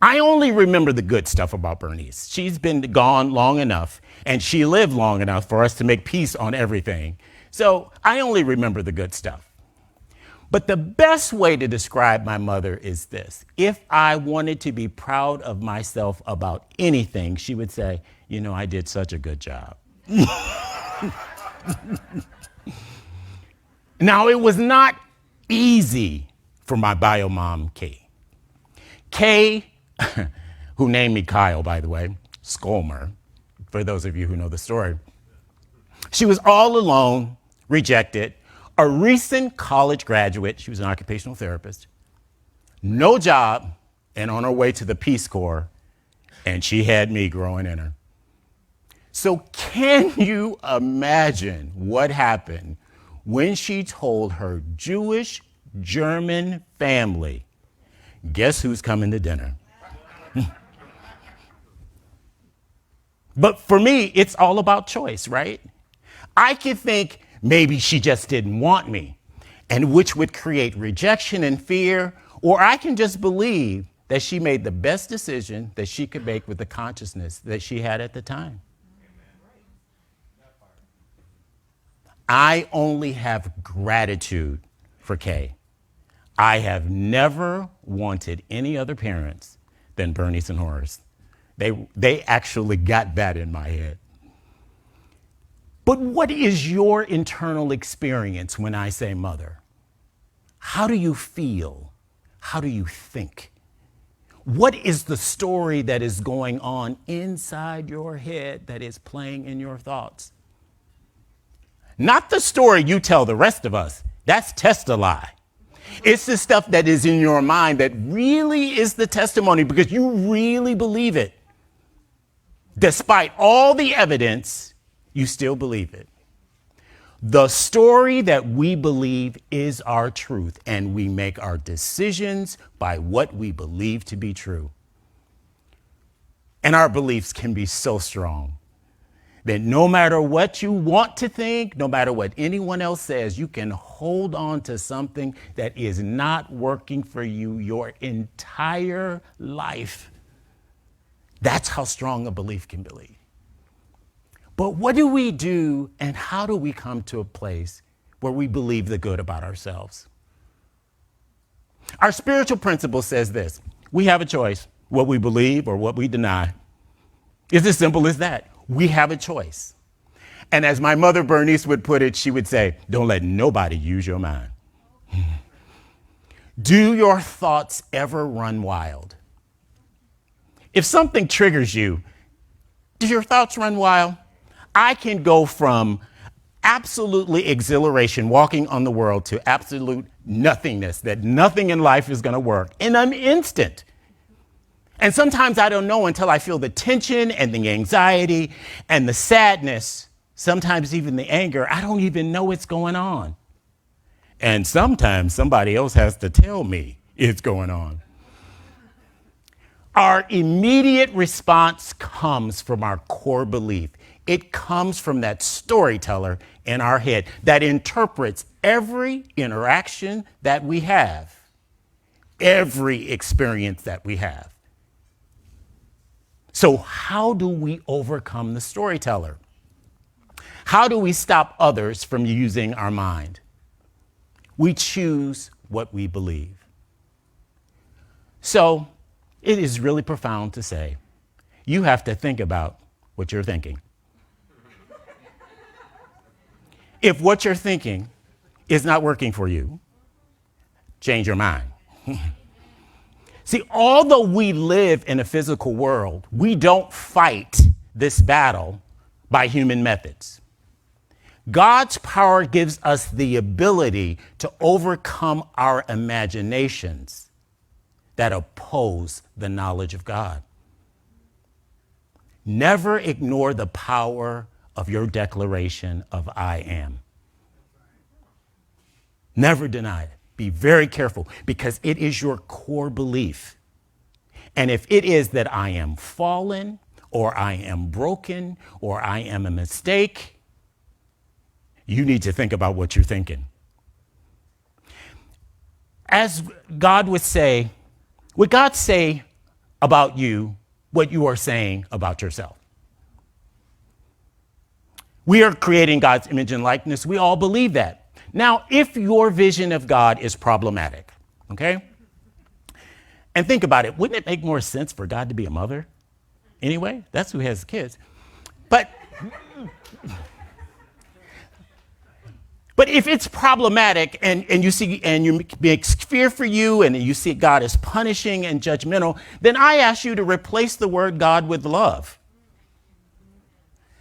I only remember the good stuff about Bernice. She's been gone long enough, and she lived long enough for us to make peace on everything. So I only remember the good stuff. But the best way to describe my mother is this. If I wanted to be proud of myself about anything, she would say, you know, I did such a good job. Now, it was not easy for my bio mom, Kay. Kay, who named me Kyle, by the way, Skolmer, for those of you who know the story. She was all alone, rejected, a recent college graduate. She was an occupational therapist, no job, and on her way to the Peace Corps, and she had me growing in her. So can you imagine what happened when she told her Jewish German family, guess who's coming to dinner? But for me, it's all about choice, right? I could think maybe she just didn't want me, and which would create rejection and fear, or I can just believe that she made the best decision that she could make with the consciousness that she had at the time. I only have gratitude for Kay. I have never wanted any other parents than Bernice and Horace. They actually got that in my head. But what is your internal experience when I say mother? How do you feel? How do you think? What is the story that is going on inside your head that is playing in your thoughts? Not the story you tell the rest of us. That's test-a-lie. It's the stuff that is in your mind that really is the testimony because you really believe it. Despite all the evidence, you still believe it. The story that we believe is our truth, and we make our decisions by what we believe to be true. And our beliefs can be so strong that no matter what you want to think, no matter what anyone else says, you can hold on to something that is not working for you your entire life. That's how strong a belief can be. But what do we do and how do we come to a place where we believe the good about ourselves. Our spiritual principle says this: we have a choice, what we believe or what we deny. It's as simple as that. We have a choice. And as my mother Bernice would put it, she would say, don't let nobody use your mind. Do your thoughts ever run wild? If something triggers you, do your thoughts run wild? I can go from absolutely exhilaration, walking on the world, to absolute nothingness, that nothing in life is going to work in an instant. And sometimes I don't know until I feel the tension and the anxiety and the sadness, sometimes even the anger. I don't even know what's going on. And sometimes somebody else has to tell me it's going on. Our immediate response comes from our core belief. It comes from that storyteller in our head that interprets every interaction that we have, every experience that we have. So how do we overcome the storyteller? How do we stop others from using our mind? We choose what we believe. So it is really profound to say, you have to think about what you're thinking. If what you're thinking is not working for you, change your mind. See, although we live in a physical world, we don't fight this battle by human methods. God's power gives us the ability to overcome our imaginations that oppose the knowledge of God. Never ignore the power of your declaration of I am. Never deny it. Be very careful, because it is your core belief. And if it is that I am fallen, or I am broken, or I am a mistake, you need to think about what you're thinking. As God would say, would God say about you what you are saying about yourself? We are creating God's image and likeness. We all believe that. Now, if your vision of God is problematic, okay? And think about it, wouldn't it make more sense for God to be a mother? Anyway, that's who has kids. But if it's problematic and you see, and you make fear for you, and you see God as punishing and judgmental, then I ask you to replace the word God with love.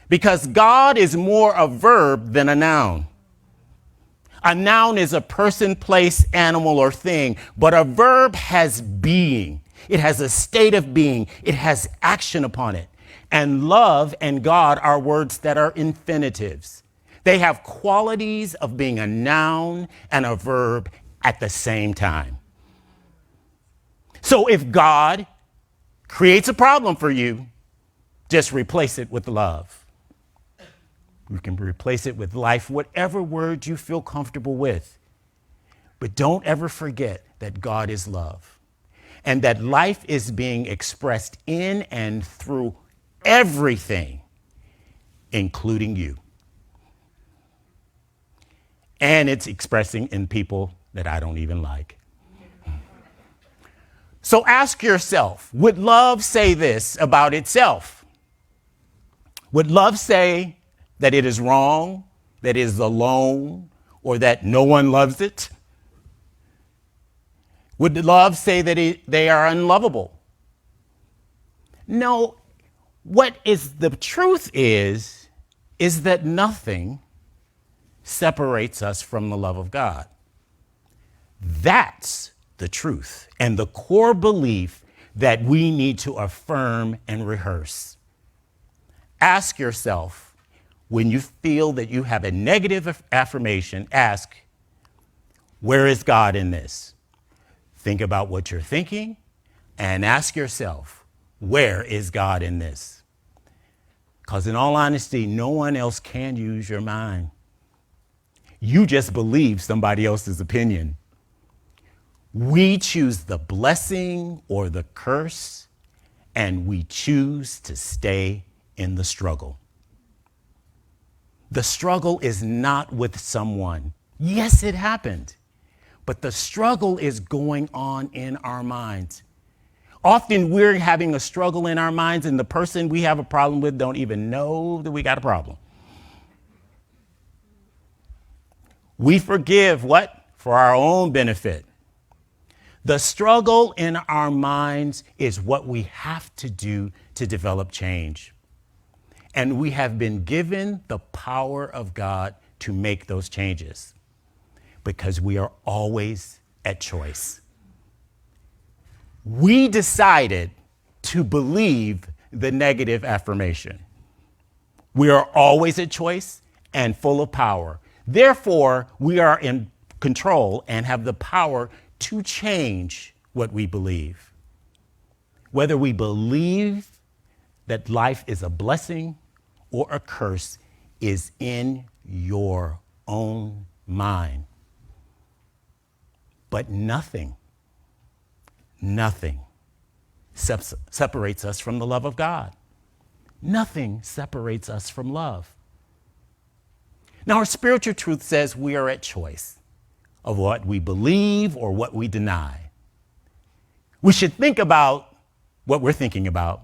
Because God is more a verb than a noun. A noun is a person, place, animal, or thing, but a verb has being. It has a state of being. It has action upon it. And love and God are words that are infinitives. They have qualities of being a noun and a verb at the same time. So if God creates a problem for you, just replace it with love. You can replace it with life, whatever word you feel comfortable with. But don't ever forget that God is love, and that life is being expressed in and through everything, including you. And it's expressing in people that I don't even like. So ask yourself, would love say this about itself? Would love say that it is wrong, that it is alone, or that no one loves it? Would love say that they are unlovable? No, what is the truth is that nothing separates us from the love of God. That's the truth and the core belief that we need to affirm and rehearse. Ask yourself, when you feel that you have a negative affirmation, ask, where is God in this? Think about what you're thinking and ask yourself, where is God in this? Because in all honesty, no one else can use your mind. You just believe somebody else's opinion. We choose the blessing or the curse, and we choose to stay in the struggle. The struggle is not with someone, Yes, it happened. But the struggle is going on in our minds. Often we're having a struggle in our minds, and the person we have a problem with don't even know that we got a problem. We forgive what? For our own benefit. The struggle in our minds is what we have to do to develop change. And we have been given the power of God to make those changes because we are always at choice. We decided to believe the negative affirmation. We are always at choice and full of power. Therefore, we are in control and have the power to change what we believe. Whether we believe that life is a blessing or a curse is in your own mind. But nothing separates us from the love of God. Nothing separates us from love. Now, our spiritual truth says we are at choice of what we believe or what we deny. We should think about what we're thinking about.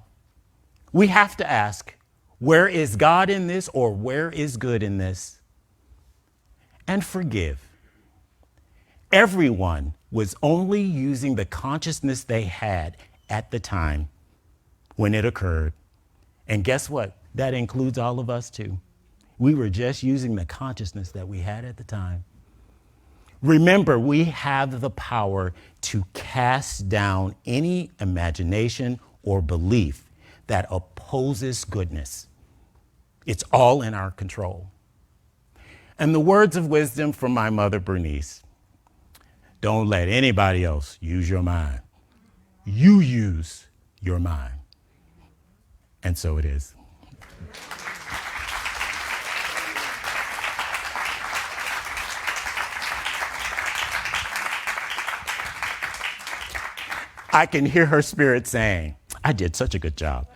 We have to ask, where is God in this, or where is good in this? And forgive. Everyone was only using the consciousness they had at the time when it occurred. And guess what? That includes all of us too. We were just using the consciousness that we had at the time. Remember, we have the power to cast down any imagination or belief that opposes goodness. It's all in our control. And the words of wisdom from my mother, Bernice: don't let anybody else use your mind. You use your mind. And so it is. I can hear her spirit saying, I did such a good job.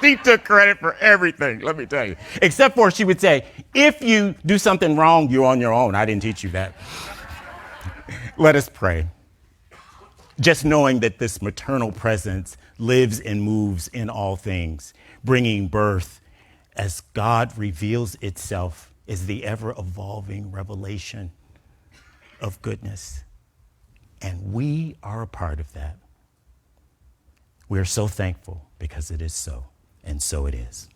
She took credit for everything, let me tell you. Except for she would say, if you do something wrong, you're on your own. I didn't teach you that. Let us pray. Just knowing that this maternal presence lives and moves in all things, bringing birth as God reveals itself as the ever-evolving revelation of goodness. And we are a part of that. We are so thankful because it is so, and so it is.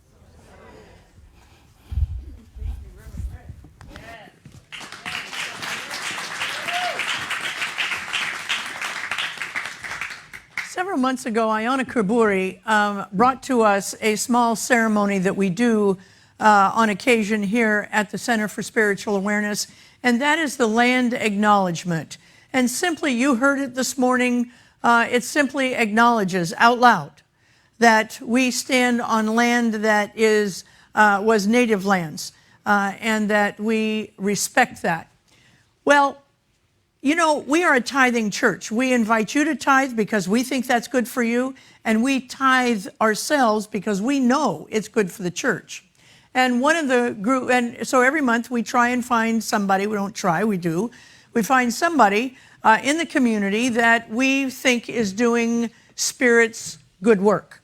Several months ago, Ayana Kaburi brought to us a small ceremony that we do on occasion here at the Center for Spiritual Awareness, and that is the land acknowledgement. And simply, you heard it this morning, it simply acknowledges out loud that we stand on land that was native lands, and that we respect that. Well, you know, we are a tithing church. We invite you to tithe because we think that's good for you, and we tithe ourselves because we know it's good for the church. And one of the group, and so every month we try and find somebody. We don't try, we do. We find somebody in the community that we think is doing Spirit's good work.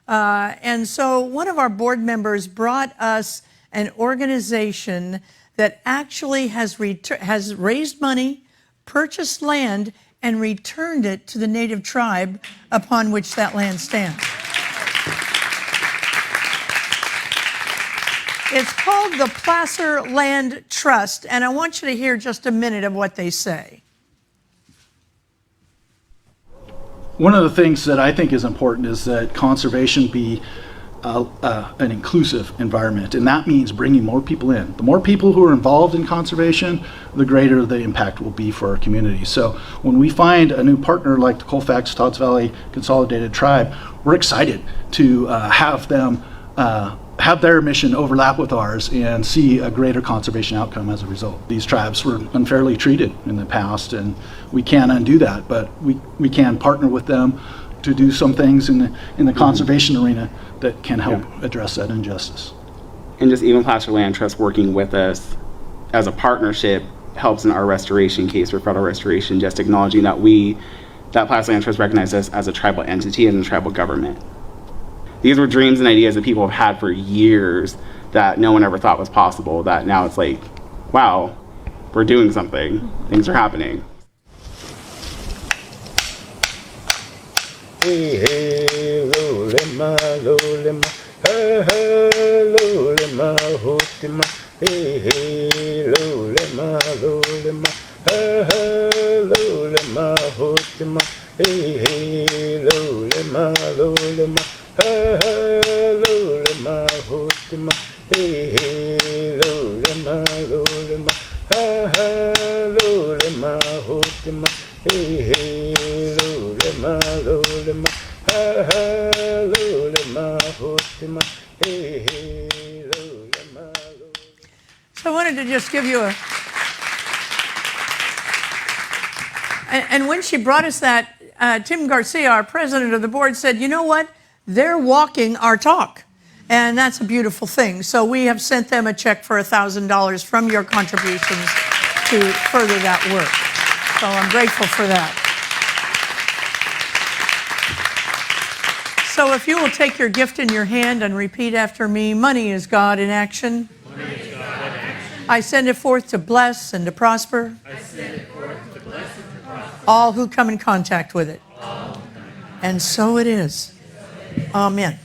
And so one of our board members brought us an organization that actually has raised money, purchased land, and returned it to the native tribe upon which that land stands. It's called the Placer Land Trust, and I want you to hear just a minute of what they say. One of the things that I think is important is that conservation be an inclusive environment, and that means bringing more people in. The more people who are involved in conservation, the greater the impact will be for our community. So when we find a new partner like the Colfax Tots Valley Consolidated Tribe, we're excited to have them have their mission overlap with ours and see a greater conservation outcome as a result. These tribes were unfairly treated in the past, and we can't undo that, but we can partner with them to do some things in the conservation arena that can help address that injustice. And just even Placer Land Trust working with us as a partnership helps in our restoration case for federal restoration, just acknowledging that that Placer Land Trust recognized us as a tribal entity and a tribal government. These were dreams and ideas that people have had for years that no one ever thought was possible, that now it's like, wow, we're doing something. Things are happening. Hey, hey, lolema, lolema, ha, ha, lolema, hotima. Hey, hey, lolema, lolema, ha, ha, lolema, hotima. Hey, hey, lolema, lolema, ha, ha, lolema, hotima. Hey, hey, lolema, lolema, ha, ha, lolema, hotima. Hey, hey, lolema, lolema, ha, ha, lolema, hotima. Hey, hey, lolema, lolema. So I wanted to just give you a... And when she brought us that, Tim Garcia, our president of the board, said, you know what? They're walking our talk. And that's a beautiful thing. So we have sent them a check for $1,000 from your contributions to further that work. So I'm grateful for that. So if you will take your gift in your hand and repeat after me, money is God in action. Money is God in action. I send it forth to bless and to prosper. I send it forth to bless and to prosper. All who come in contact with it. And so it is. Amen.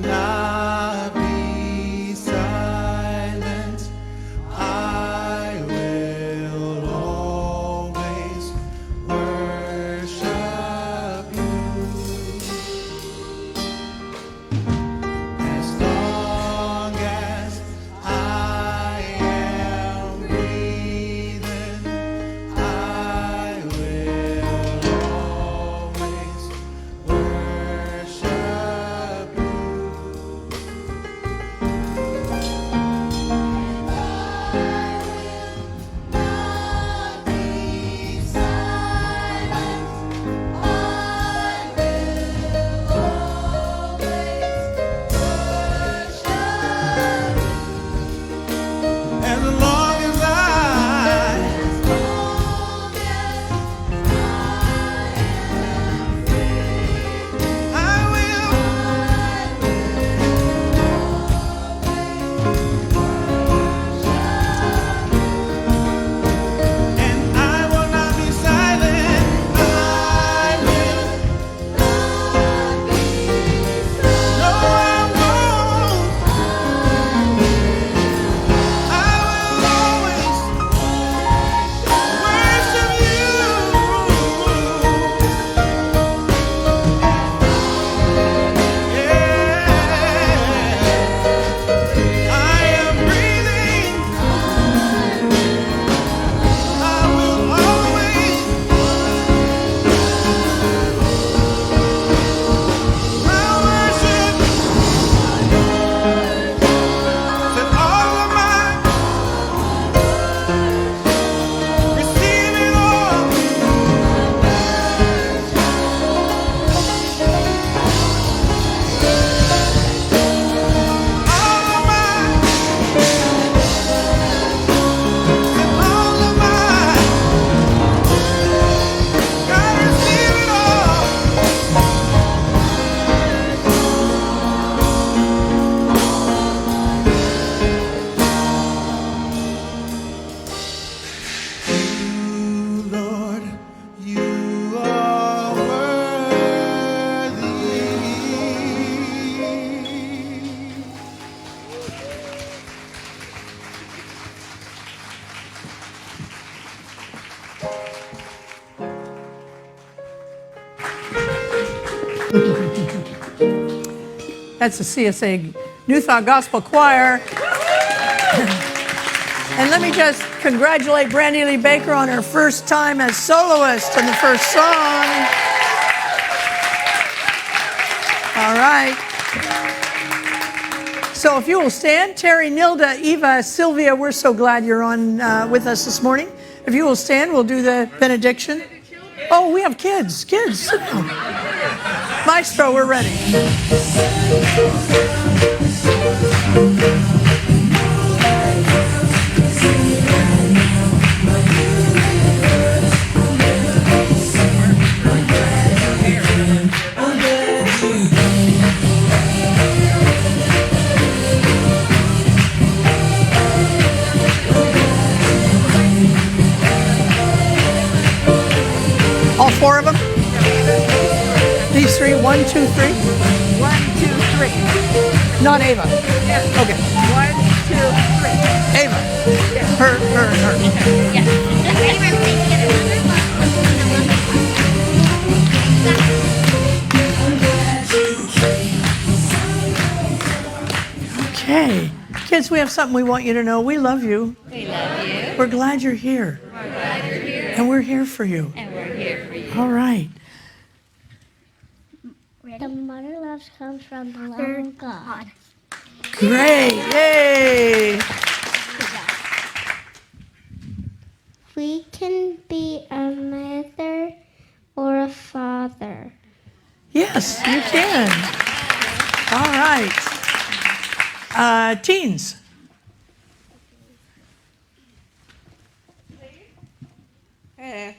not be silent. I will always worship you. As long as I am breathing, I will always worship you. Not be silent. I will always worship you. As long as I will. And I will not be silent. I will not be silent. No, I won't. I will always worship you. Yeah. I am breathing. I will always worship. Said all of mine, receive it all. All of mine, said all of mine, gotta receive it all. You, Lord, you are worthy. That's the CSA New Thought Gospel Choir. And let me just congratulate Brandy Lee Baker on her first time as soloist in the first song. All right. So if you will stand, Terry, Nilda, Eva, Sylvia, we're so glad you're on with us this morning. If you will stand, we'll do the benediction. Oh, we have kids. Kids, sit down. Maestro, we're ready. All four of them? These three, 1, 2, 3? 1, 2, 3. Not Ava. Okay. 1, 2, 3. Ava. Her. Okay. Kids, we have something we want you to know. We love you. We love you. We're glad you're here. We're glad you're here. And we're here for you. And we're here for you. All right. The mother love comes from the love of God. Great. Yay. We can be a mother or a father. Yes, you can. All right. Teens. Hey.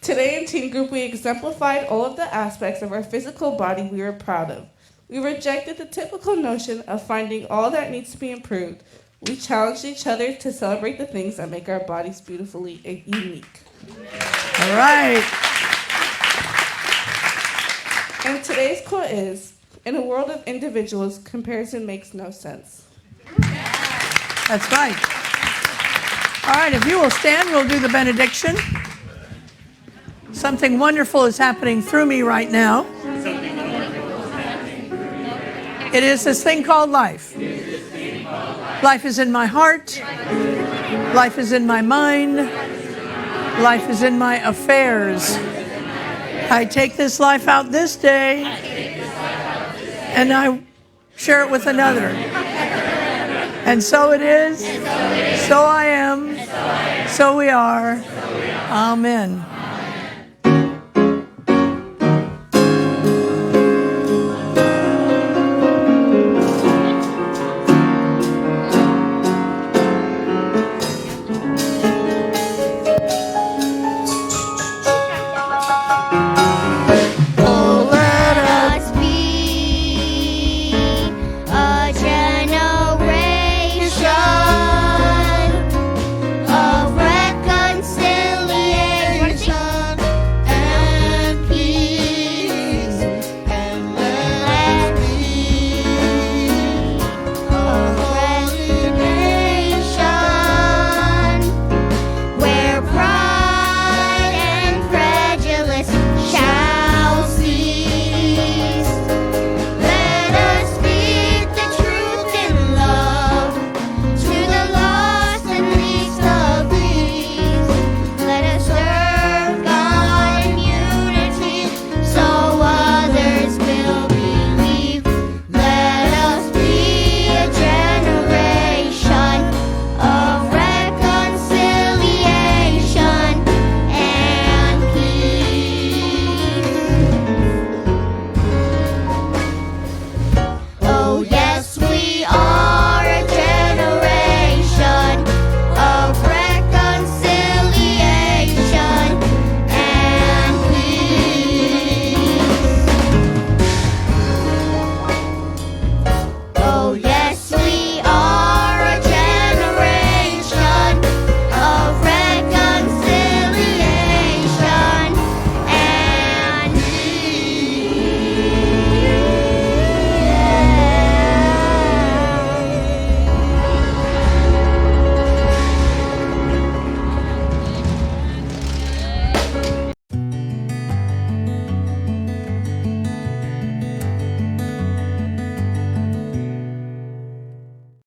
Today in Teen Group, we exemplified all of the aspects of our physical body we were proud of. We rejected the typical notion of finding all that needs to be improved. We challenged each other to celebrate the things that make our bodies beautifully unique. All right. And today's quote is, In a world of individuals, comparison makes no sense. That's right. All right, if you will stand, we'll do the benediction. Something wonderful is happening through me right now. It is this thing called life. Life is in my heart. Life is in my mind. Life is in my affairs. I take this life out this day, and I share it with another. And so it is, so I am, so we are. Amen.